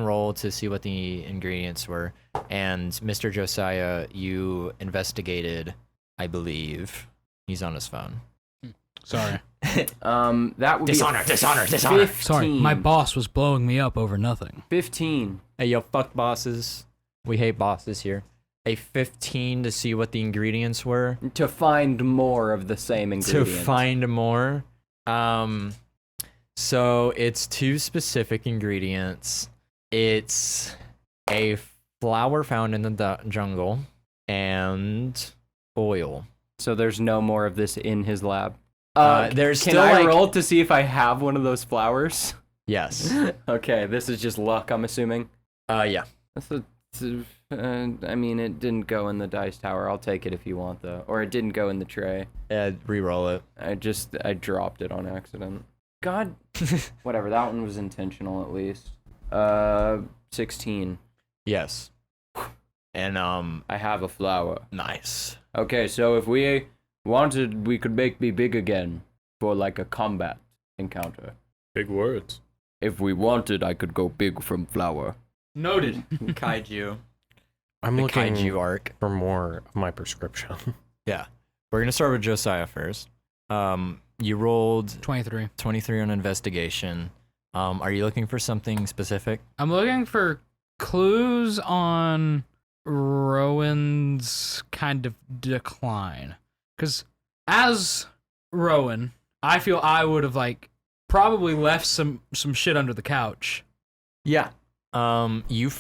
roll to see what the ingredients were. And Mr. Josiah, you investigated, I believe. He's on his phone. Sorry. That would Dishonor, be dishonor. 15. Sorry, my boss was blowing me up over nothing. 15. Hey, yo, fuck bosses. We hate bosses here. A 15 to see what the ingredients were. To find more of the same ingredients. To find more. So it's two specific ingredients. It's a flower found in the jungle and oil. So there's no more of this in his lab. There's Can still I like roll to see if I have one of those flowers? yes. Okay, this is just luck, I'm assuming. Yeah. That's a I mean, it didn't go in the dice tower. I'll take it if you want, though. Or it didn't go in the tray. Re-roll it. I dropped it on accident. God. Whatever, that one was intentional at least. 16. Yes. And I have a flower. nice. Okay, so if we wanted, we could make me big again for like a combat encounter. Big words. If we wanted, I could go big from flower. Noted. Kaiju. I'm The looking kaiju arc. for more of my prescription. Yeah. We're gonna start with Josiah first. You rolled 23. 23 on investigation. Are you looking for something specific? I'm looking for clues on Rowan's kind of decline. Because as Rowan, I feel I would have, like, probably left some shit under the couch. Yeah. You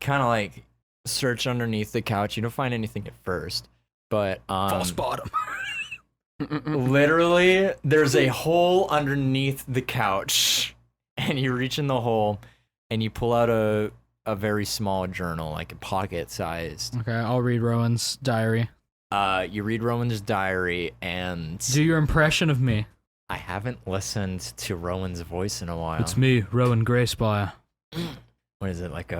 kind of like search underneath the couch. You don't find anything at first, but False bottom. literally, there's a hole underneath the couch, and you reach in the hole, and you pull out a very small journal, like a pocket-sized. Okay, I'll read Rowan's diary. You read Rowan's diary, and Do your impression of me. I haven't listened to Rowan's voice in a while. It's me, Rowyn Greyspire. What is it, like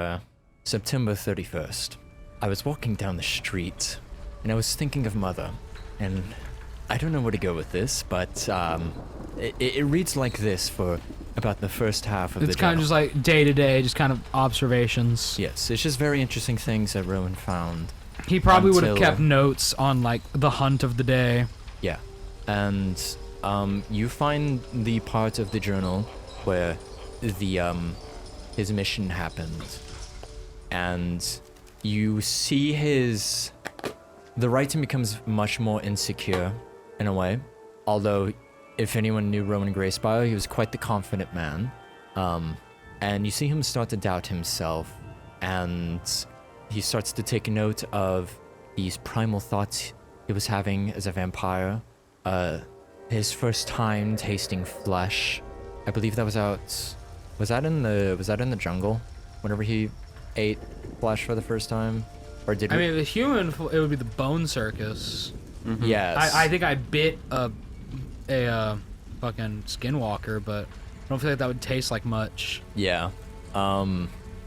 September 31st. I was walking down the street, and I was thinking of Mother, and I don't know where to go with this, but it reads like this for about the first half of It's the kind of journal. just like day to day, just kind of observations. Yes, it's just very interesting things that Rowan found. He probably would have Until- kept notes on like the hunt of the day. Yeah, and you find the part of the journal where the his mission happened, and you see the writing becomes much more insecure in a way. Although, if anyone knew Rowyn Greyspire, he was quite the confident man. And you see him start to doubt himself, and he starts to take note of these primal thoughts he was having as a vampire. His first time tasting flesh. I believe that was out. Was that in the jungle? Whenever he ate flesh for the first time, or did I we? mean, the human, it would be the bone circus. Yes. I think I bit a fucking skinwalker, but I don't feel like that would taste like much. Yeah.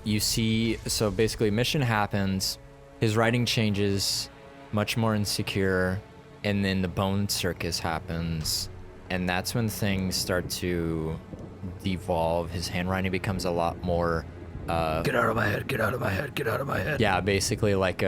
You see, so basically, mission happens. His writing changes, much more insecure, and then the bone circus happens, and that's when things start to devolve. His handwriting becomes a lot more. Get out of my head! Get out of my head! Get out of my head! Yeah, basically like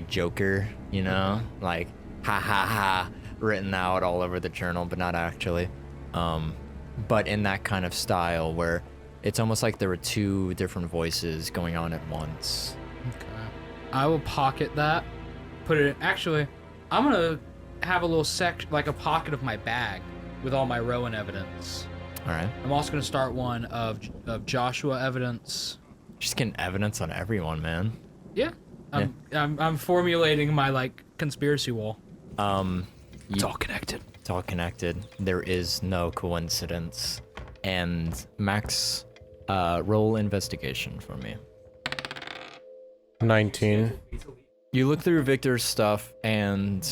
Joker, you know, like ha ha ha, written out all over the journal, but not actually. But in that kind of style where it's almost like there were two different voices going on at once. Okay. I will pocket that. Put it in. Actually, I'm gonna have a little like a pocket of my bag with all my Rowan evidence. All right, I'm also gonna start one of Joshua evidence. just getting evidence on everyone, man. Yeah. I'm formulating my like conspiracy wall. It's all connected. It's all connected. There is no coincidence. And Max, roll investigation for me. 19. You look through Victor's stuff, and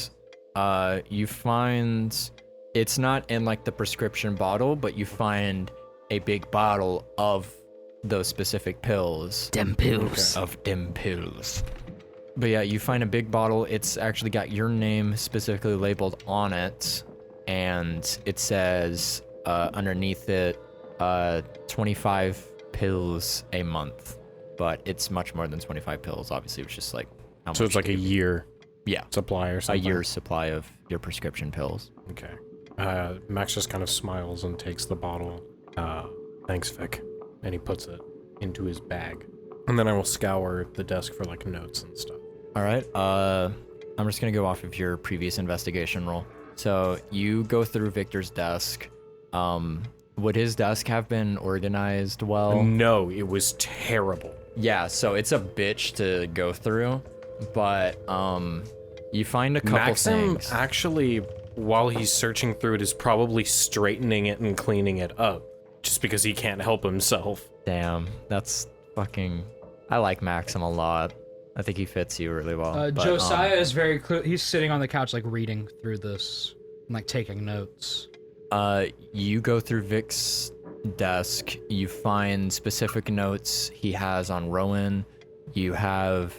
you find it's not in like the prescription bottle, but you find a big bottle of those specific pills. Dem pills. Of dem pills. But yeah, you find a big bottle. It's actually got your name specifically labeled on it, and it says underneath it 25 pills a month. But it's much more than 25 pills. Obviously, it's just like how So much it's like a year yeah, supply or a something? year's supply of your prescription pills. Okay. Max just kind of smiles and takes the bottle. Thanks, Vic. And he puts it into his bag. And then I will scour the desk for like notes and stuff. All right. I'm just gonna go off of your previous investigation roll. So you go through Victor's desk. Would his desk have been organized well? No, it was terrible. Yeah. So it's a bitch to go through, but you find a couple Maxim things. actually, while he's searching through it, is probably straightening it and cleaning it up, just because he can't help himself. Damn, that's fucking. I like Maxim a lot. I think he fits you really well. But, Josiah is very clear. He's sitting on the couch, like reading through this, and, like taking notes. You go through Vic's desk. You find specific notes he has on Rowyn. You have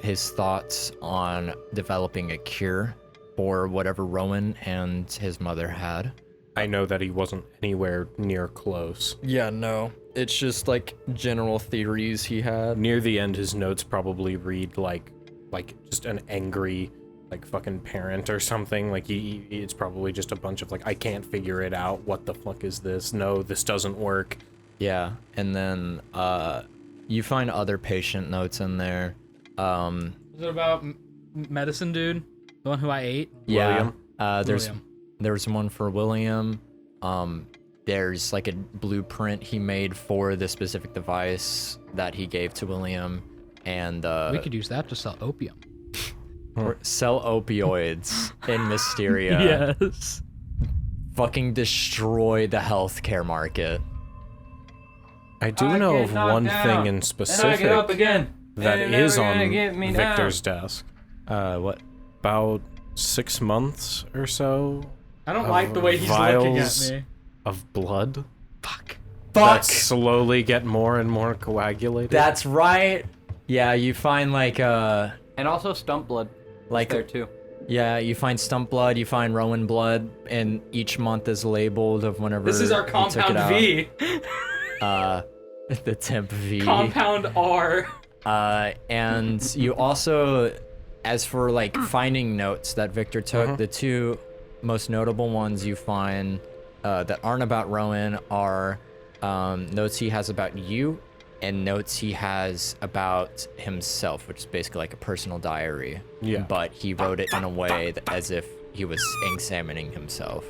his thoughts on developing a cure for whatever Rowyn and his mother had. I know that he wasn't anywhere near close. Yeah, no. It's just like general theories he had. Near the end, his notes probably read like just an angry, like fucking parent or something. Like it's probably just a bunch of like, I can't figure it out. What the fuck is this? No, this doesn't work. Yeah, and then you find other patient notes in there. Is it about medicine dude? The one who I ate? Yeah. William. There's one for William. There's like a blueprint he made for the specific device that he gave to William, and We could use that to sell opium. or sell opioids in Mysteria. Yes. Fucking destroy the healthcare market. I do know of one thing in specific again. that is on Victor's desk. What? About 6 months or so I don't like the way he's looking at vials me. of blood Fuck. that slowly get more and more coagulated. That's right. Yeah, you find like And also stump blood. like There too. yeah, you find stump blood, you find Rowyn blood, and each month is labeled of whenever This is our he took it compound out. V. The temp V. Compound R. And you also, as for like finding notes that Victor took, the two most notable ones you find that aren't about Rowyn are notes he has about you and notes he has about himself, which is basically like a personal diary. Yeah. But he wrote it in a way that, as if he was examining himself.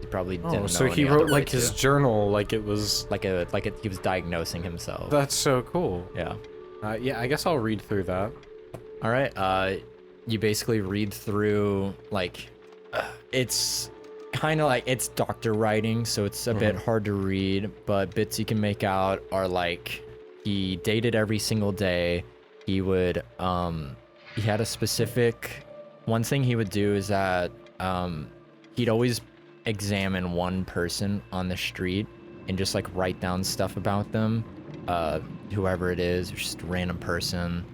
He probably didn't know so any he other wrote way like to. his journal like it was. He was diagnosing himself. That's so cool. Yeah. Yeah, I guess I'll read through that. All right. You basically read through like it's kind of like it's doctor writing, so it's a bit hard to read, but bits you can make out are like he dated every single day. He would he had a specific one thing he would do is that he'd always examine one person on the street and just like write down stuff about them, whoever it is, or just a random person,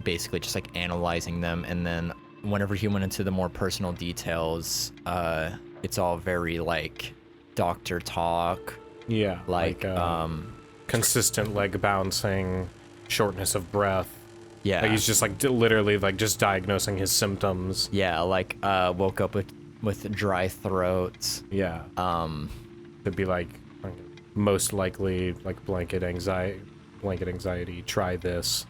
basically just like analyzing them. And then whenever he went into the more personal details, it's all very like doctor talk, Yeah. like consistent leg bouncing, shortness of breath. yeah, Like he's just like literally like just diagnosing his symptoms. yeah, like woke up with dry throats. Yeah. Could be like most likely like blanket anxiety. Try this,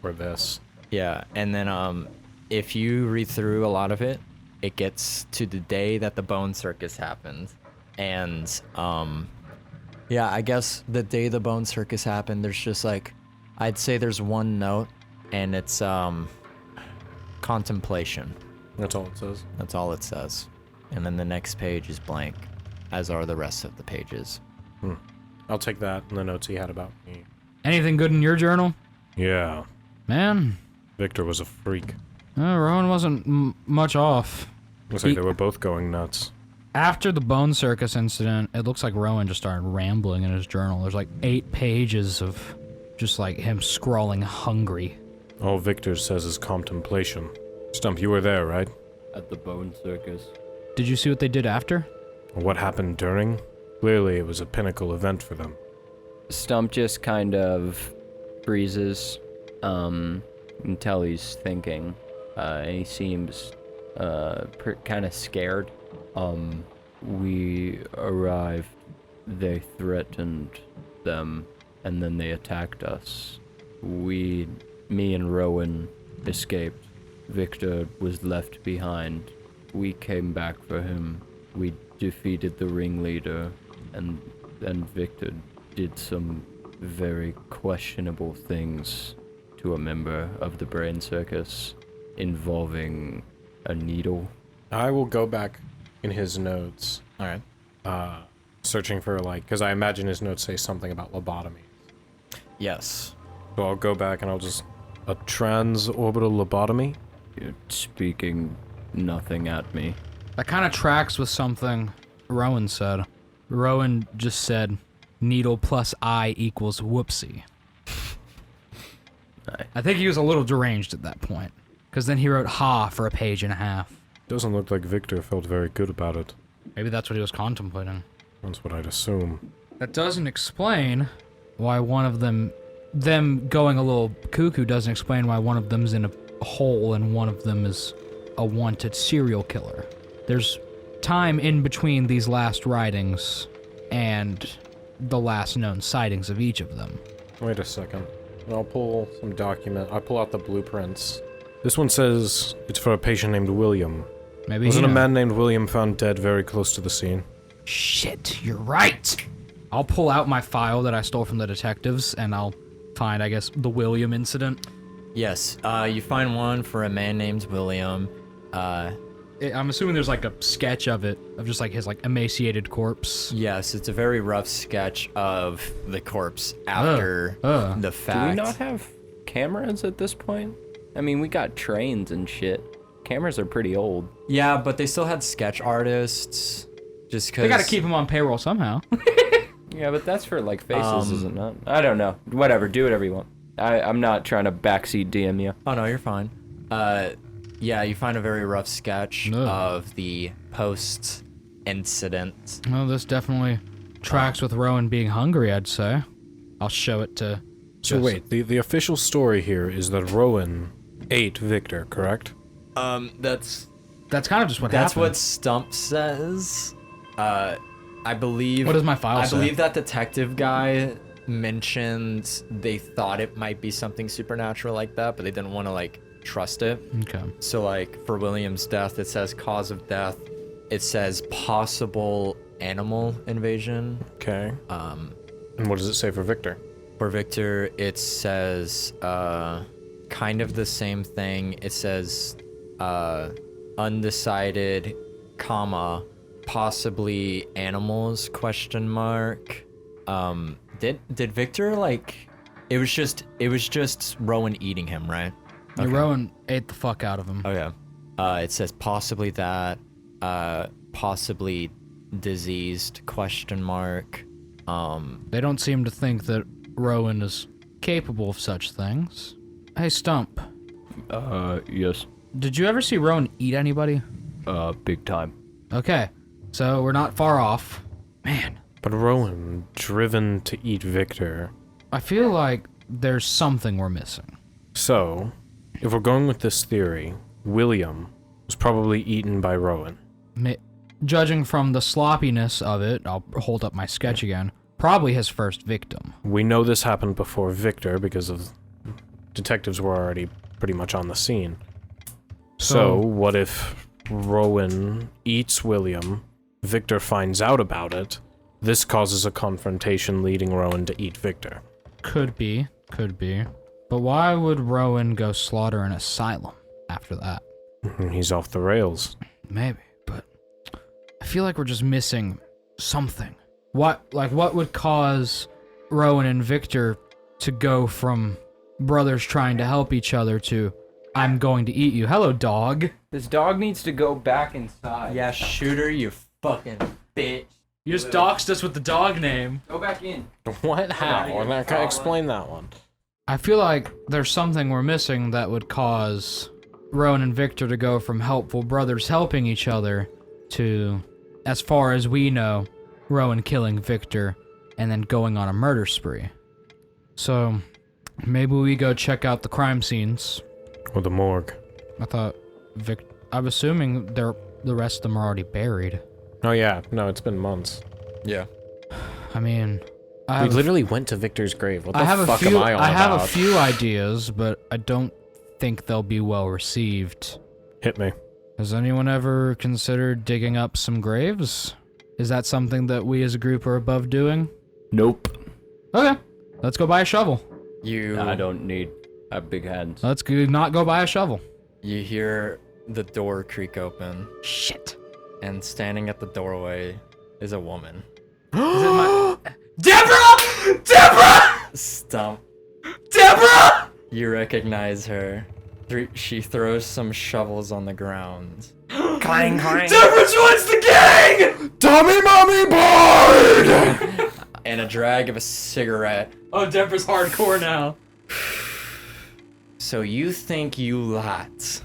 or this. Yeah, and then if you read through a lot of it, it gets to the day that the bone circus happened. And yeah, I guess the day the bone circus happened, there's just like I'd say there's one note, and it's contemplation. That's all it says. That's all it says. And then the next page is blank, as are the rest of the pages. I'll take that and the notes he had about me. Anything good in your journal? Yeah. Man, Victor was a freak. Rowan wasn't much off. Looks like they were both going nuts. After the bone circus incident, it looks like Rowan just started rambling in his journal. There's like 8 pages of just like him scrawling hungry. All Victor says is contemplation. Stump, you were there, right? At the bone circus. Did you see what they did after? What happened during? Clearly it was a pinnacle event for them. Stump just kind of freezes until he's thinking. And he seems kind of scared. We arrived, they threatened them, and then they attacked us. Me and Rowyn escaped. Victor was left behind. We came back for him. We defeated the ringleader, and then Victor did some very questionable things to a member of the brain circus involving a needle. I will go back in his notes, All right. searching for like, because I imagine his notes say something about lobotomy. Yes. So I'll go back and I'll just A transorbital lobotomy? You're speaking nothing at me. That kind of tracks with something Rowyn said. Rowyn just said, needle plus I equals whoopsie. I think he was a little deranged at that point, because then he wrote ha for a page and a half. Doesn't look like Victor felt very good about it. Maybe that's what he was contemplating. That's what I'd assume. That doesn't explain why one of them going a little cuckoo doesn't explain why one of them's in a hole and one of them is a wanted serial killer. There's time in between these last writings and the last known sightings of each of them. Wait a second. I'll pull some document. I'll pull out the blueprints. This one says it's for a patient named William. Maybe Wasn't he a knows. man named William found dead very close to the scene? Shit, you're right. I'll pull out my file that I stole from the detectives and I'll find, I guess, the William incident. Yes, you find one for a man named William. I'm assuming there's like a sketch of it, of just like his like emaciated corpse. Yes, it's a very rough sketch of the corpse after the Do fact. we not have cameras at this point? I mean, we got trains and shit. Cameras are pretty old. Yeah, but they still had sketch artists. Just because They gotta keep him on payroll somehow. Yeah, but that's for like faces, is it not? I don't know. Whatever, do whatever you want. I'm not trying to backseat DM you. Oh no, you're fine. Yeah, you find a very rough sketch No. of the post incident. Well, this definitely tracks with Rowyn being hungry, I'd say. I'll show it to... So wait, the official story here is that Rowyn ate Victor, correct? That's That's kind of just what that's happened. what Stump says. I believe. What does my file I say? believe that detective guy mentioned they thought it might be something supernatural like that, but they didn't want to like trust it. Okay. So like for William's death, it says cause of death. It says possible animal invasion. Okay. And what does it say for Victor? For Victor, it says kind of the same thing. It says undecided, comma, possibly animals, question mark. Did Victor like it was just Rowyn eating him, right? Yeah, Rowyn ate the fuck out of him. Okay. It says possibly that, possibly diseased, question mark. They don't seem to think that Rowyn is capable of such things. Hey, Stump. Yes. Did you ever see Rowyn eat anybody? Big time. Okay. So we're not far off. Man, But Rowyn, driven to eat Victor. I feel like there's something we're missing. So, if we're going with this theory, William was probably eaten by Rowyn. Judging from the sloppiness of it, I'll hold up my sketch again, probably his first victim. We know this happened before Victor because of detectives were already pretty much on the scene. So what if Rowyn eats William, Victor finds out about it, this causes a confrontation leading Rowyn to eat Victor? Could be. But why would Rowyn go slaughter an asylum after that? He's off the rails. Maybe, but I feel like we're just missing something. What would cause Rowyn and Victor to go from brothers trying to help each other to I'm going to eat you? Hello, dog. This dog needs to go back inside. Yeah, shooter, you fucking bitch. You just doxed us with the dog name. Go back in. What? How? I'm not gonna explain that one. I feel like there's something we're missing that would cause Rowyn and Victor to go from helpful brothers helping each other to, as far as we know, Rowyn killing Victor and then going on a murder spree. So, maybe we go check out the crime scenes. Or the morgue. I thought I'm assuming the rest of them are already buried. Oh yeah, no, it's been months. Yeah. I mean, We literally went to Victor's grave. What the I have fuck a few. am I on I have about? a few ideas, but I don't think they'll be well received. Hit me. Has anyone ever considered digging up some graves? Is that something that we as a group are above doing? Nope. Okay, let's go buy a shovel. I don't need. I have big hands. Let's not go buy a shovel. You hear the door creak open, Shit. and standing at the doorway is a woman. Is it my... Deborah! Stump. Deborah! You recognize her. She throws some shovels on the ground. Clang, clang. Deborah joins the gang! Tommy Mommy Board! And a drag of a cigarette. Oh, Deborah's hardcore now. So you think you lot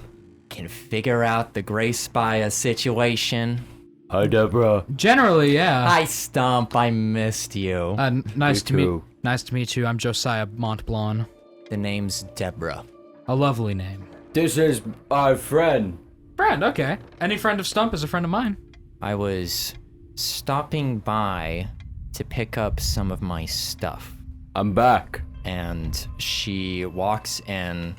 can figure out the Greyspire situation? Hi, Deborah. Generally, yeah. Hi, Stump. I missed you. Nice to too. meet you. I'm Josiah Montblanc. The name's Deborah. A lovely name. This is our friend. Friend, okay. Any friend of Stump is a friend of mine. I was stopping by to pick up some of my stuff. I'm back. And she walks in,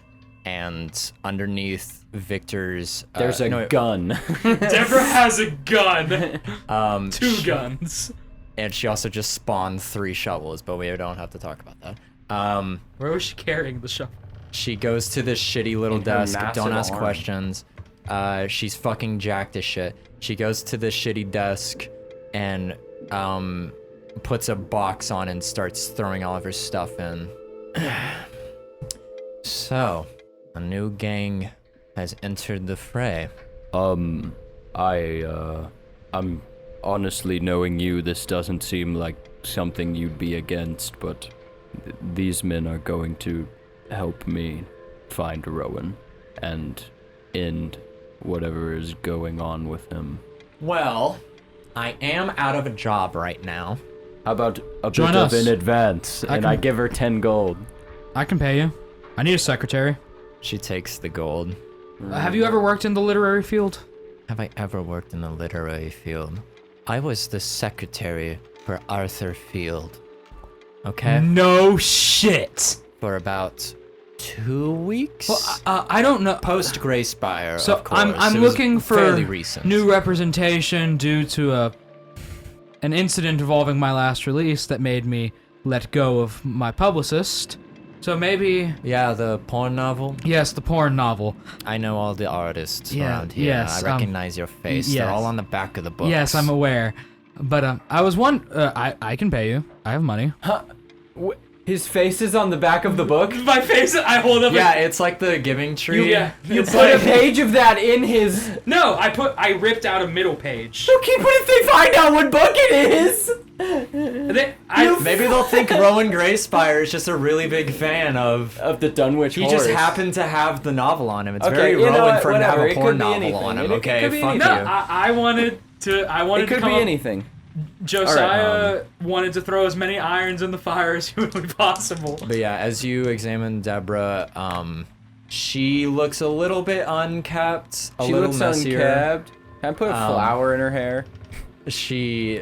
and underneath Victor's... There's a no, gun. Deborah has a gun. 2 she- guns. And she also just spawned 3 shovels, but we don't have to talk about that. Where was she carrying the shovel? She goes to this shitty little In her desk. massive Don't ask arm. questions. She's fucking jacked as shit. She goes to this shitty desk and puts a box on and starts throwing all of her stuff in. So, a new gang has entered the fray. I'm honestly, knowing you, this doesn't seem like something you'd be against, but these men are going to help me find Rowyn and end whatever is going on with him. Well, I am out of a job right now. How about a Join bit us. of an advance, and I can- give her 10 gold. I can pay you. I need a secretary. She takes the gold. Have you ever worked in the literary field? Have I ever worked in the literary field? I was the secretary for Arthur Field. Okay? No shit. For about 2 weeks? Well, I don't know. Post Greyspire, So of course. I'm It was looking for fairly recent. new representation due to an incident involving my last release that made me let go of my publicist. So maybe, Yeah, the porn novel. yes, the porn novel. I know all the artists Yeah, around here. yes, I recognize your face. yes. They're all on the back of the books. Yes, I'm aware. But I was I can pay you. I have money. His face is on the back of the book? My face. I hold up. Yeah, it's like the Giving Tree. You It's put like- a page of that in his... No, I ripped out a middle page. Okay, but if they find out what book it is... Maybe they'll think Rowyn Greyspire is just a really big fan of... Of the Dunwich He horse. just happened to have the novel on him. It's Okay, very you know Rowyn what, for him to have whatever, a it porn could be novel anything. on him. It Okay, could be fuck anything. you. No, I wanted to. I wanted It could to come be up- anything. Josiah wanted to throw as many irons in the fire as humanly possible. But yeah, as you examine Deborah, she looks a little bit unkept, a She little looks messier. uncapped. Can I put a flower in her hair? She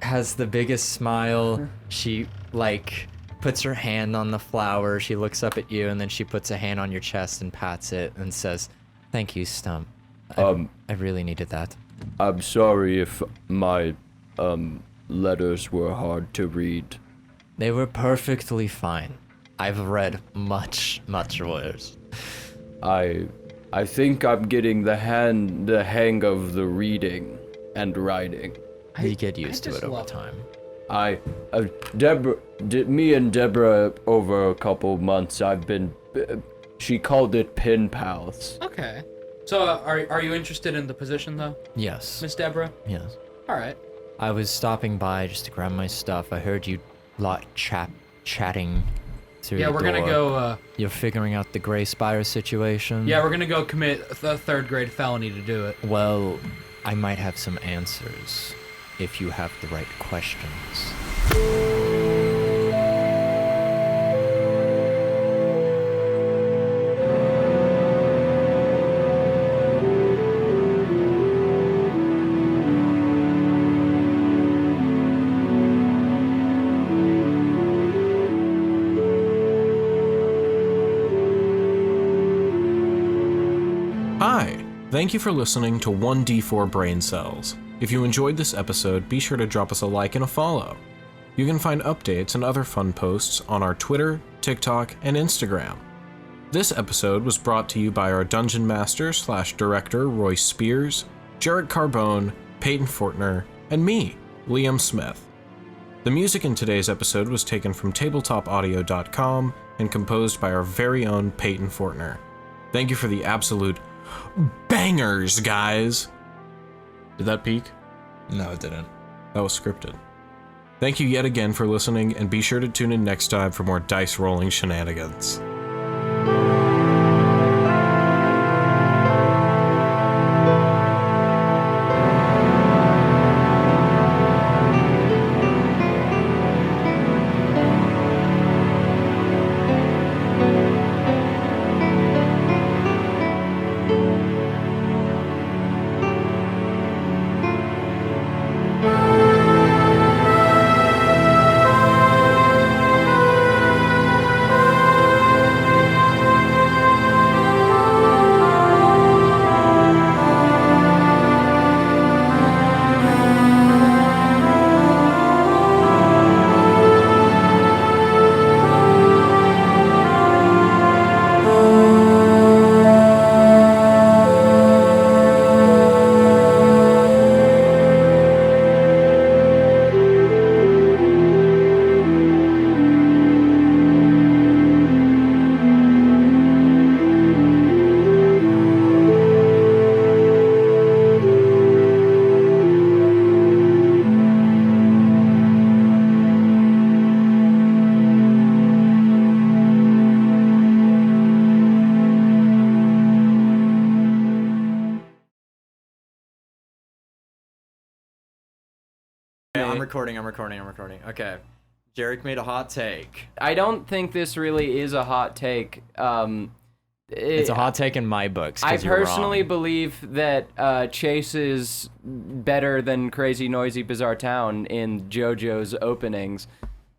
has the biggest smile. She like puts her hand on the flower. She looks up at you and then she puts a hand on your chest and pats it and says, "Thank you, Stump. I really needed that." I'm sorry if my letters were hard to read. They were perfectly fine. I've read much worse. I think I'm getting the hang of the reading and writing. You get used to just it over love- time. Me and Deborah over a couple months, I've been, she called it pen pals. Okay. So are you interested in the position though, Yes. Miss Deborah? Yes. All right. I was stopping by just to grab my stuff. I heard you lot chatting through Yeah, the we're door. gonna go. You're figuring out the Greyspire situation? Yeah, we're gonna go commit a third-grade felony to do it. Well, I might have some answers if you have the right questions. Hi, thank you for listening to 1D4 Brain Cells. If you enjoyed this episode, be sure to drop us a like and a follow. You can find updates and other fun posts on our Twitter, TikTok, and Instagram. This episode was brought to you by our Dungeon Master / Director Royce Spears, Jarrett Carbone, Peyton Fortner, and me, Liam Smith. The music in today's episode was taken from tabletopaudio.com and composed by our very own Peyton Fortner. Thank you for the absolute bangers, guys. Did that peak? No, it didn't. That was scripted. Thank you yet again for listening, and be sure to tune in next time for more dice rolling shenanigans. I'm recording. Okay. Jarek made a hot take. I don't think this really is a hot take. It's a hot take in my books. I 'cause you're personally wrong. believe that Chase is better than Crazy Noisy Bizarre Town in JoJo's openings.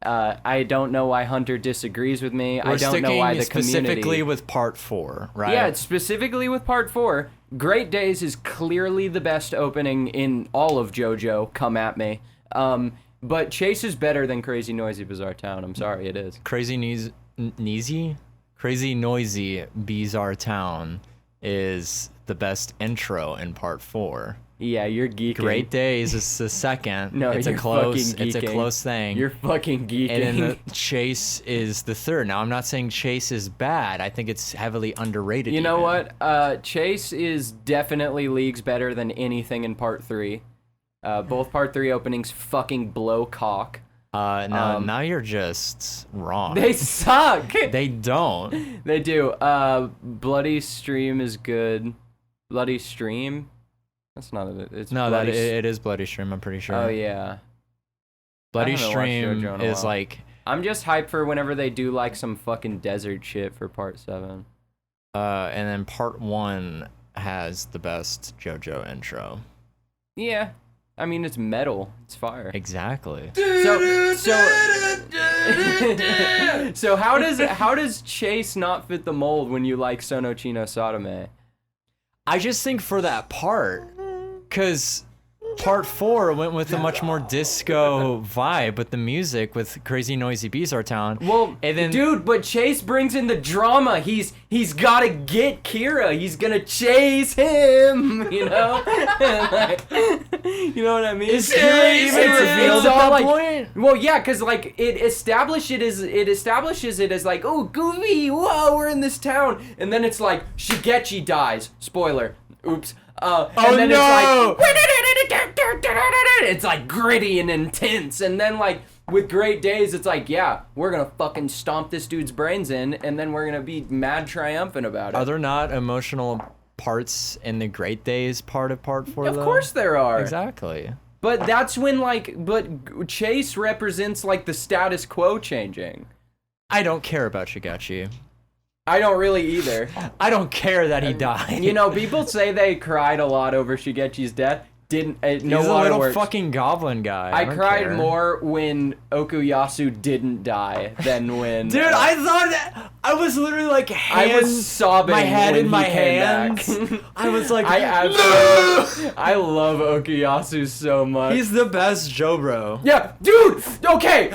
I don't know why Hunter disagrees with me. I don't know why the specifically community... with part 4, right? Yeah, it's specifically with part 4. Great Days is clearly the best opening in all of JoJo. Come at me. But Chase is better than Crazy Noisy Bizarre Town. I'm sorry, it is. Crazy Noisy Bizarre Town is the best intro in part 4. Yeah, you're geeking. Great Days is the second. No, it's you're a close. fucking It's a geeking. close thing. You're fucking geeking. And then the Chase is the third. Now, I'm not saying Chase is bad. I think it's heavily underrated. You know even. what? Chase is definitely leagues better than anything in part 3. Both part 3 openings fucking blow cock. No, now you're just wrong. They suck. They don't. They do. Bloody Stream is good. Bloody Stream? That's not it. It's No, Bloody it is Bloody Stream. I'm pretty sure. Oh yeah. Bloody I haven't watched Stream JoJo in a is while. like. I'm just hyped for whenever they do like some fucking desert shit for part 7. And then part 1 has the best JoJo intro. Yeah. I mean, it's metal. It's fire. Exactly. So how does Chase not fit the mold when you like Sono Chino Sadame? I just think for that part, because part 4 went with a much more disco vibe with the music with Crazy Noisy Bizarre Town. Well, and then, dude, but Chase brings in the drama. He's gotta get Kira. He's gonna chase him. You know, you know what I mean? Is Kira even revealed at that point? Well, yeah, because like it establishes it as like, oh, Goofy, whoa, we're in this town, and then it's like Shigechi dies. Spoiler. Oops. And then no! it's like gritty and intense, and then like with Great Days, it's like, yeah, we're gonna fucking stomp this dude's brains in, and then we're gonna be mad triumphant about it. Are there not emotional parts in the Great Days part of part 4? Of though? course there are. Exactly. But that's when but Chase represents like the status quo changing. I don't care about Shigechi. I don't really either. I don't care that he died. You know, people say they cried a lot over Shigechi's death. Didn't He's no a little waterworks. fucking goblin guy. I don't cried care. more when Okuyasu didn't die than when. Dude, I thought that I was literally like I was sobbing. my head when in my he came hands. back. I was like, I love Okuyasu so much. he's the best Jobro. Yeah, dude. Okay.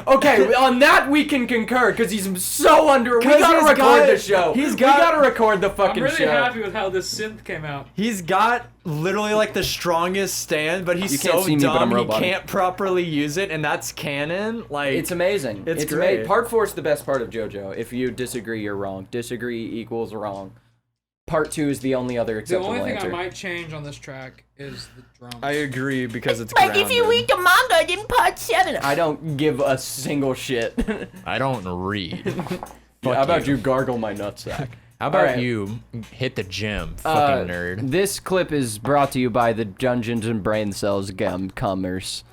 On that we can concur because he's so under. We 'Cause gotta he's record got- the show. he's We got- gotta record the I'm fucking really show. happy with how this synth came out. He's got literally like the strongest stand, but he's You can't so see me, but I'm dumb he robotic. can't properly use it, and that's canon. Like It's amazing. It's great. Part 4 is the best part of JoJo. If you disagree, you're wrong. Disagree equals wrong. Part 2 is the only other The acceptable only thing answer. I might change on this track is the drums. I agree because it's Like if you grounded. read the manga, then part 7. I don't give a single shit. I don't read. How about you gargle my nutsack? How about Alright. you hit the gym, fucking nerd? This clip is brought to you by the Dungeons and Brain Cells Gum Commerce.